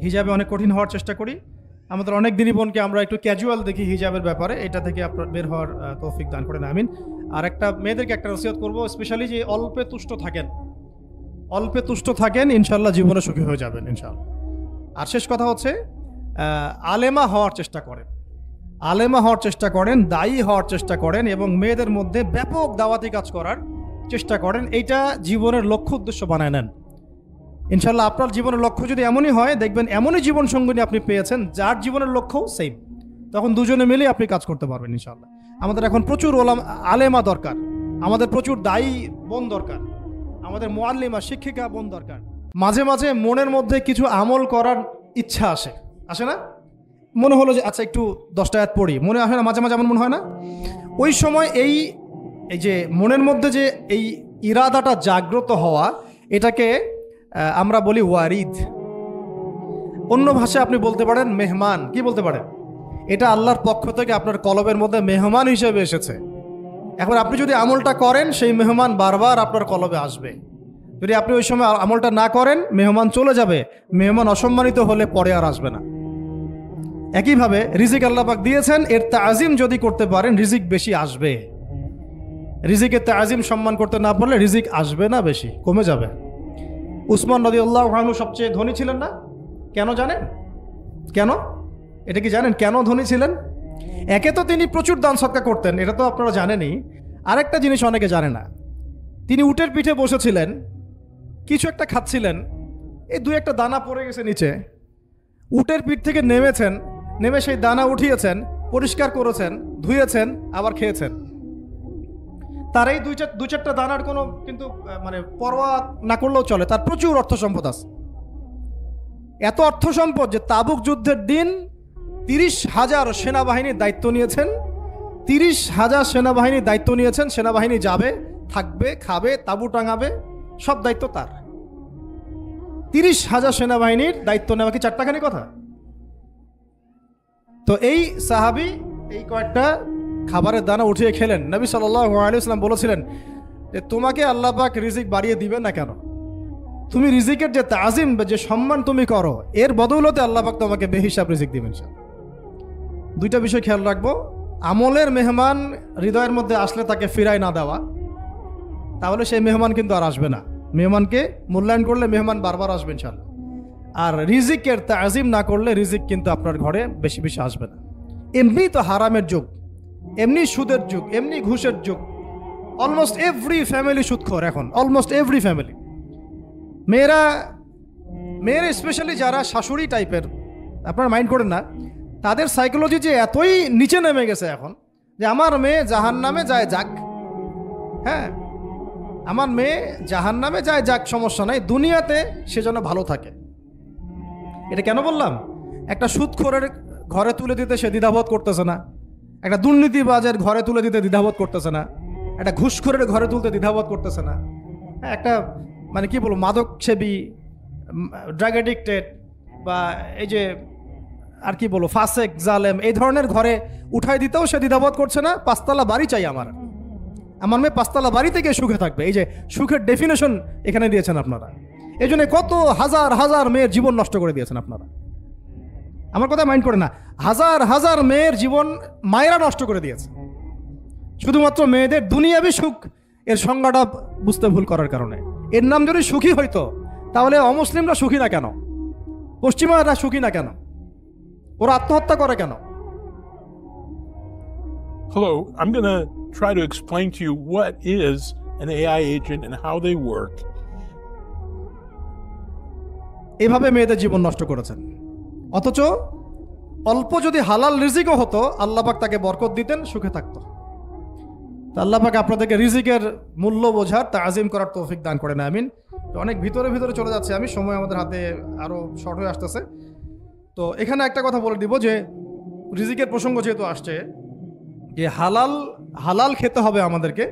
A: হিজাবে অনেক কঠিন হওয়ার চেষ্টা করি। আমাদের অনেক দিনই বোনকে আমরা একটু ক্যাজুয়াল দেখি হিজাবের ব্যাপারে, এটা থেকে আপনার বের হওয়ার তৌফিক দান করেন, আমিন। আর একটা মেয়েদেরকে একটা নসিহত করবো, স্পেশালি যে অল্পে তুষ্ট থাকেন, ইনশাল্লাহ জীবনে সুখী হয়ে যাবেন ইনশাল্লাহ। আর শেষ কথা হচ্ছে, আলেমা হওয়ার চেষ্টা করেন, দায়ী হওয়ার চেষ্টা করেন, এবং মেয়েদের মধ্যে ব্যাপক দাওয়াতি কাজ করার চেষ্টা করেন। এইটা জীবনের লক্ষ্য উদ্দেশ্য বানায় নেন ইনশাল্লাহ। আপনার জীবনের লক্ষ্য যদি এমনই হয়, দেখবেন এমনই জীবন সঙ্গিনী আপনি পেয়েছেন যার জীবনের লক্ষ্য সেম, তখন দুজনে মিলে আপনি কাজ করতে পারবেন ইনশাল্লাহ। আমাদের এখন প্রচুর আলেমা দরকার, আমাদের প্রচুর দায়ী বোন দরকার, আমাদের মুআল্লিমা শিক্ষিকা বোন দরকার। মাঝে মাঝে মনের মধ্যে কিছু আমল করার ইচ্ছা আসে না? মনে হলো যে আচ্ছা একটু 10টা আয়াত পড়ি, মনে আসে না? মাঝে মাঝে এমন মনে হয় না? ওই সময় এই যে মনের মধ্যে যে এই ইরাদাটা জাগ্রত হওয়া, এটাকে আমরা বলি ওয়ারিদ। অন্য ভাষায় আপনি বলতে পারেন মেহমান। কি বলতে পারেন? এটা আল্লাহর পক্ষ থেকে আপনার কলবের মধ্যে মেহমান হিসেবে এসেছে। এখন আপনি যদি আমলটা করেন, সেই মেহমান বারবার আপনার কলবে আসবে। যদি আপনি ওই সময় আমলটা না করেন, মেহমান চলে যাবে, মেহমান অসম্মানিত হলে পরে আর আসবে না। একইভাবে রিজিক আল্লাহ পাক দিয়েছেন, এর তাজিম যদি করতে পারেন, রিজিক বেশি আসবে। রিজিকের তাজিম সম্মান করতে না পারলে রিজিক আসবে না, বেশি কমে যাবে। উসমান রাদিয়াল্লাহু আনহু সবচেয়ে ধনী ছিলেন না? কেন জানেন? কেন? এটা কি জানেন কেন ধনী ছিলেন? একে তো তিনি প্রচুর দান সদকা করতেন, এটা তো আপনারা জানেনই। আরেকটা জিনিস অনেকে জানে না, তিনি উটের পিঠে বসেছিলেন, কিছু একটা খাচ্ছিলেন, এই 2-1 দানা পড়ে গেছে নিচে। উটের পিঠ থেকে নেমেছেন, নেমে সেই দানা উঠিয়েছেন, পরিষ্কার করেছেন, ধুয়েছেন, আবার খেয়েছেন। তার এই 2-4টা দানার কোনো কিন্তু মানে পরোয়া না করলেও চলে, তার প্রচুর অর্থ সম্পদ আছে। এত অর্থ সম্পদ যে তাবুক যুদ্ধের দিন 30,000 সেনাবাহিনীর দায়িত্ব নিয়েছেন। 30,000 সেনাবাহিনীর দায়িত্ব নিয়েছেন। সেনাবাহিনী যাবে, থাকবে, খাবে, তাঁবু টাঙাবে, সব দায়িত্ব তার। 30,000 সেনাবাহিনীর দায়িত্ব নেওয়া কি চারটাখানি কথা? তো এই সাহাবী এই কয়েকটা খাবারের দানা উঠিয়ে খেলেন। নবী সাল্লাল্লাহু আলাইহি ওয়াসাল্লাম বলেছিলেন যে তোমাকে আল্লাহ পাক রিজিক বাড়িয়ে দিবেন না কেন? তুমি রিজিকের যে তাজিম বা যে সম্মান তুমি করো, এর বদৌলতে আল্লাহ পাক তোমাকে বেহিসাব রিজিক দিবেন। 2টা বিষয় খেয়াল রাখবো। আমলের মেহমান হৃদয়ের মধ্যে আসলে তাকে ফিরায় না দেওয়া, তাহলে সেই মেহমান কিন্তু আর আসবে না। মেহমানকে মূল্যায়ন করলে মেহমান বারবার আসবে ইনশাআল্লাহ। আর রিজিকের তাজিম না করলে রিজিক কিন্তু আপনার ঘরে বেশি বেশি আসবে না। এমনি তো হারামের যুগ, এমনি সুদের যুগ, এমনি ঘুষের যুগ। অলমোস্ট এভরি ফ্যামিলি সুদখোর এখন, অলমোস্ট এভরি ফ্যামিলি। মেয়েরা স্পেশালি যারা শাশুড়ি টাইপের, আপনারা মাইন্ড করেন না, তাদের সাইকোলজি যে এতই নিচে নেমে গেছে এখন যে আমার মেয়ে জাহান্নামে যায় যাক। হ্যাঁ, আমার মেয়ে জাহান্নামে যায় যাক, সমস্যা নাই, দুনিয়াতে সে যেন ভালো থাকে। এটা কেন বললাম? একটা সুদখোরের ঘরে তুলে দিতে সে দ্বিধাবোধ করতেছে না, একটা দুর্নীতিবাজের ঘরে তুলে দিতে দ্বিধাবোধ করতেছে না, একটা ঘুষখোরের ঘরে তুলতে দ্বিধাবোধ করতেছে না, একটা মানে কি বলবো মাদক সেবী, ড্রাগ এডিক্টেড বা এই যে আর কি বলবো ফাসেক জালেম, এই ধরনের ঘরে উঠাই দিতেও সে দ্বিধাবোধ করছে না। 5তলা বাড়ি চাই আমার মেয়ে 5তলা বাড়ি থেকে সুখে থাকবে। এই যে সুখের ডেফিনেশন এখানে দিয়েছেন আপনারা। এই জন্য কত হাজার হাজার মেয়ের জীবন নষ্ট করে দিয়েছেন আপনারা। আমার কথা মাইন্ড করে না, হাজার হাজার মেয়ের জীবন মায়েরা নষ্ট করে দিয়েছে, শুধুমাত্র মেয়েদের দুনিয়াবি সুখ এর সংজ্ঞাটা বুঝতে ভুল করার কারণে। এর নাম যদি সুখী হইতো, তাহলে অমুসলিমরা সুখী না কেন? পশ্চিমারা সুখী না কেন? ওরা আত্মহত্যা করে কেন?
B: Hello, I'm going to try to explain to you what is an AI agent and how they work.
A: এভাবে মেয়েদের জীবন নষ্ট করেছেন। অথচ অল্প যদি হালাল রিজিকও হতো, আল্লাহ পাক তাকে বরকত দিতেন, সুখে থাকতো। তো আল্লাহ পাক আপনাদেরকে রিজিকের মূল্য বোঝার, তাজিম করার তৌফিক দান করেন, আমিন। তো অনেক ভিতরে ভিতরে চলে যাচ্ছে আমি, সময় আমাদের হাতে আরও শর্ট হয়ে আসতেছে। তো এখানে একটা কথা বলে দিব যে রিজিকের প্রসঙ্গ যেহেতু আসছে, যে হালাল খেতে হবে আমাদেরকে,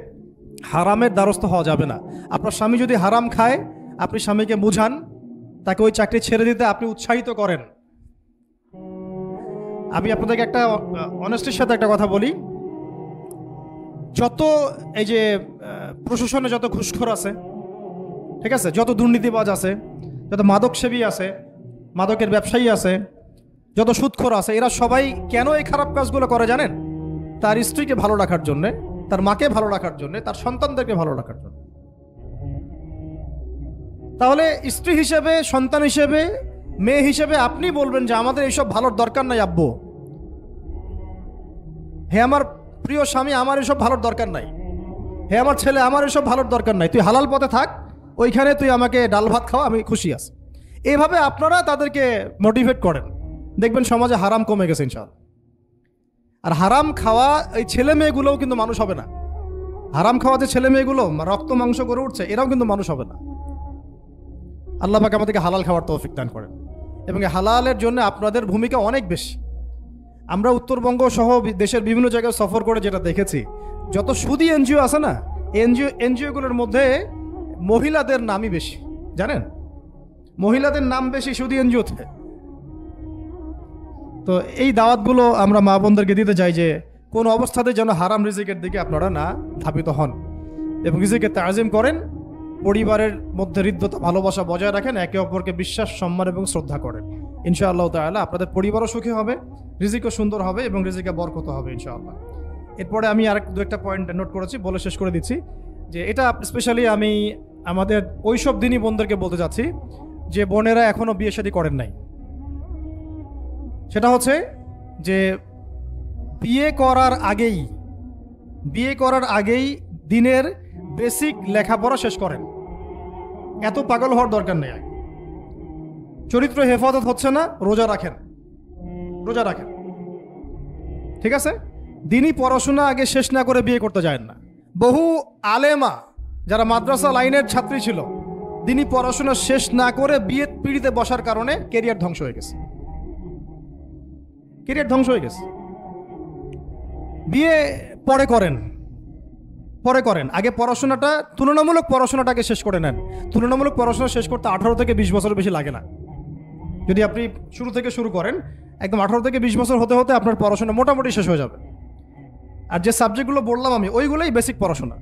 A: হারামের দ্বারস্থ হওয়া যাবে না। আপনার স্বামী যদি হারাম খায়, আপনি স্বামীকে বুঝান, তাকে ওই চাকরি ছেড়ে দিতে আপনি উৎসাহিত করেন। আমি আপনাদেরকে একটা অনেস্টির সাথে একটা কথা বলি, যত এই যে প্রশাসনে যত ঘুষখোর আছে, ঠিক আছে, যত দুর্নীতিবাজ আছে, যত মাদকসেবী আছে, মাদকের ব্যবসায়ী আছে, যত সুদখোর আছে, এরা সবাই কেন এই খারাপ কাজগুলো করে জানেন? তার স্ত্রীকে ভালো রাখার জন্যে, তার মাকে ভালো রাখার জন্যে, তার সন্তানদেরকে ভালো রাখার জন্য। তাহলে স্ত্রী হিসেবে, সন্তান হিসেবে, মেয়ে হিসেবে আপনি বলবেন যে আমাদের এইসব ভালোর দরকার নাই আব্বু, হে আমার প্রিয় স্বামী, আমার এসব ভালোর দরকার নাই, হে আমার ছেলে, আমার এসব ভালোর দরকার নাই, তুই হালাল পথে থাক, ওইখানে তুই আমাকে ডাল ভাত খাওয়া, আমি খুশি আছি। এইভাবে আপনারা তাদেরকে মোটিভেট করেন, দেখবেন সমাজে হারাম কমে গেছে ইনশাআল্লাহ। আর হারাম খাওয়া এই ছেলে মেয়েগুলোও কিন্তু মানুষ হবে না। হারাম খাওয়া যে ছেলে মেয়েগুলো রক্ত মাংস করে উঠছে, এরাও কিন্তু মানুষ হবে না। আল্লাহ পাক আমাদেরকে হালাল খাওয়ার তৌফিক দান করেন, এবং হালালের জন্য আপনাদের ভূমিকা অনেক বেশি। আমরা উত্তরবঙ্গ সহ দেশের বিভিন্ন জায়গায় সফর করে যেটা দেখেছি, যত সুদী এনজিও আছে না, এনজিওগুলোর মধ্যে মহিলাদের নামই বেশি, জানেন? মহিলাদের নাম বেশি সুদী এনজিওতে। তো এই দাওয়াতগুলো আমরা মা বোনদেরকে দিতে চাই যে কোন অবস্থাতে যেন হারাম রিজিকের দিকে আপনারা না ধাবিত হন, এবং রিজিকে তাজিম করেন, পরিবারের মধ্যে হৃদ্যতা, ভালোবাসা বজায় রাখেন, একে অপরকে বিশ্বাস, সম্মান এবং শ্রদ্ধা করেন। ইনশাআল্লাহ তাআলা আপনাদের পরিবারও সুখী হবে, রিজিকও সুন্দর হবে, এবং রিজিকে বরকত হবে ইনশাআল্লাহ। এরপরে আমি দু একটা পয়েন্ট নোট করেছি, বলে শেষ করে দিচ্ছি। যে এটা স্পেশালি আমি আমাদের ওইসব দিনই বোনদেরকে বলতে চাচ্ছি যে বোনেরা এখনো বিয়ে শাদী করেন নাই। সেটা হচ্ছে যে বিয়ে করার আগেই দিনের বেসিক লেখাপড়া শেষ করেন। এত পাগল হওয়ার দরকার নেই। চরিত্র হেফাজত হচ্ছে না, রোজা রাখেন, ঠিক আছে? দিনই পড়াশোনা আগে শেষ না করে বিয়ে করতে যায় না। বহু আলেমা যারা মাদ্রাসা লাইনের ছাত্রী ছিল, দিনই পড়াশোনা শেষ না করে বিয়ে পিড়িতে বসার কারণে কেরিয়ার ধ্বংস হয়ে গেছে। বিয়ে পরে করেন, আগে পড়াশোনাটা, তুলনামূলক পড়াশোনাটাকে শেষ করে নেন। তুলনামূলক পড়াশোনা শেষ করতে 18 থেকে 20 বছর বেশি লাগে না। যদি আপনি শুরু করেন, একদম 18 থেকে 20 বছর হতে হতে আপনার পড়াশোনা মোটামুটি শেষ হয়ে যাবে। আর যে সাবজেক্টগুলো বললাম আমি, ওইগুলোই বেসিক পড়াশোনা।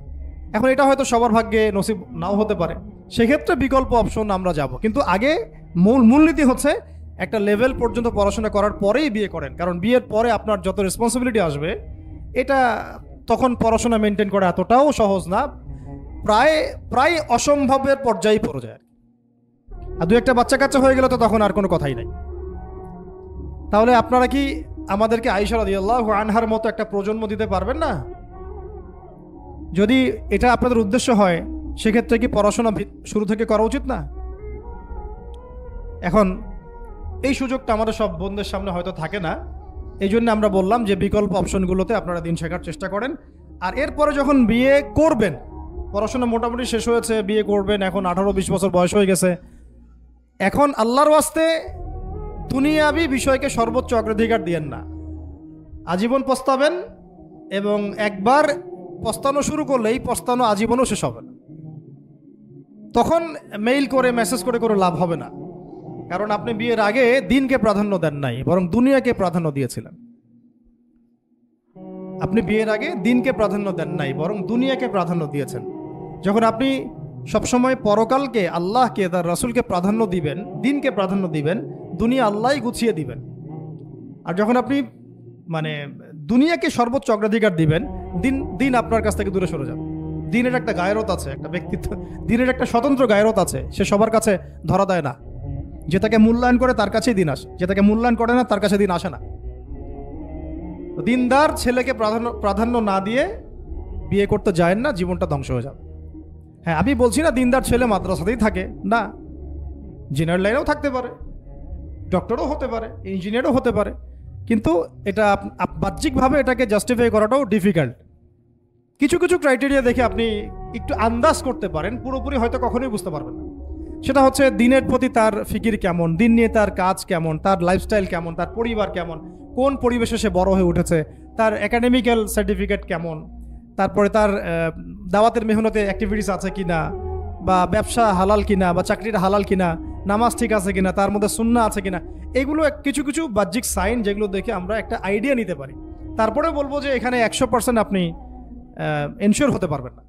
A: এখন এটা হয়তো সবার ভাগ্যে নসিব নাও হতে পারে, সেক্ষেত্রে বিকল্প অপশন আমরা যাব। কিন্তু আগে মূলনীতি হচ্ছে একটা লেভেল পর্যন্ত পড়াশোনা করার পরেই বিয়ে করেন, কারণ বিয়ের পরে আপনার যত রেসপন্সিবিলিটি আসবে, এটা তখন পড়াশোনা মেনটেন করা এতটাও সহজ না, প্রায় অসম্ভবের পর্যায়ে পড়ে যায়। আর দু একটা বাচ্চা কাচ্চা হয়ে গেলে তো তখন আর কোনো কথাই নাই। তাহলে আপনারা কি আমাদেরকে আয়েশা রাদিয়াল্লাহু আনহার মতো একটা প্রজন্ম দিতে পারবেন না? যদি এটা আপনাদের উদ্দেশ্য হয়, সেক্ষেত্রে কি পড়াশোনা শুরু থেকে করা উচিত না? এখন এই সুযোগটা আমাদের সব বোনদের সামনে হয়তো থাকে না, এই জন্য আমরা বললাম যে বিকল্প অপশনগুলোতে আপনারা দিন শেখার চেষ্টা করেন। আর এরপরে যখন বিয়ে করবেন, পড়াশোনা মোটামুটি শেষ হয়েছে, বিয়ে করবেন, এখন 18-20 বছর বয়স হয়ে গেছে, এখন আল্লাহর ওয়াস্তে দুনিয়াবি বিষয়কে সর্বোচ্চ অগ্রাধিকার দিয়েন না। আজীবন পস্তাবেন, এবং একবার পস্তানো শুরু করলেই পস্তানো আজীবনও শেষ হবে না। তখন মেইল করে, মেসেজ করে লাভ হবে না, কারণ আপনি বিয়ের আগে দিনকে প্রাধান্য দেন নাই, বরং দুনিয়াকে প্রাধান্য দিয়েছিলেন। আপনি বিয়ের আগে দিনকে প্রাধান্য দেন নাই, বরং দুনিয়াকে প্রাধান্য দিয়েছেন। যখন আপনি সবসময় পরকালকে, আল্লাহকে, তার রাসূলকে প্রাধান্য দিবেন, দিনকে প্রাধান্য দিবেন, দুনিয়া আল্লাহই গুছিয়ে দিবেন। আর যখন আপনি দুনিয়াকে সর্বোচ্চ অগ্রাধিকার দিবেন, দিন আপনার কাছ থেকে দূরে সরে যাবে। দিনের একটা গায়রত আছে, একটা ব্যক্তিত্ব, দিনের একটা স্বতন্ত্র গায়রত আছে, সে সবার কাছে ধরা দেয় না। যে তাকে মূল্যায়ন করে তার কাছেই দিন আসে, যে তাকে মূল্যায়ন করে না তার কাছে দিন আসে না। দিনদার ছেলেকে প্রাধান্য না দিয়ে বিয়ে করতে যায় না, জীবনটা ধ্বংস হয়ে যাবে। হ্যাঁ, আমি বলছি না দিনদার ছেলে মাদ্রাসাতেই থাকে, না, জেনারেল লাইনেও থাকতে পারে, ডক্টরও হতে পারে, ইঞ্জিনিয়ারও হতে পারে, কিন্তু এটা বাহ্যিকভাবে এটাকে জাস্টিফাই করাটাও ডিফিকাল্ট। কিছু কিছু ক্রাইটেরিয়া দেখে আপনি একটু আন্দাজ করতে পারেন, পুরোপুরি হয়তো কখনোই বুঝতে পারবেন না। সেটা হচ্ছে দিনের প্রতি তার ফিকির কেমন, দিন নিয়ে তার কাজ কেমন, তার লাইফস্টাইল কেমন, তার পরিবার কেমন, কোন পরিবেশে সে বড় হয়ে উঠেছে, তার একাডেমিক্যাল সার্টিফিকেট কেমন, তারপরে তার দাওয়াতের মেহনতে অ্যাক্টিভিটিস আছে কিনা, বা ব্যবসা হালাল কিনা, বা চাকরিটা হালাল কিনা, নামাজ ঠিক আছে কিনা, তার মধ্যে সুন্নাহ আছে কিনা। এগুলো কিছু কিছু বাহ্যিক সাইন যেগুলো দেখে আমরা একটা আইডিয়া নিতে পারি। তারপরে বলবো যে এখানে 100% আপনি এনশিওর হতে পারবেন না।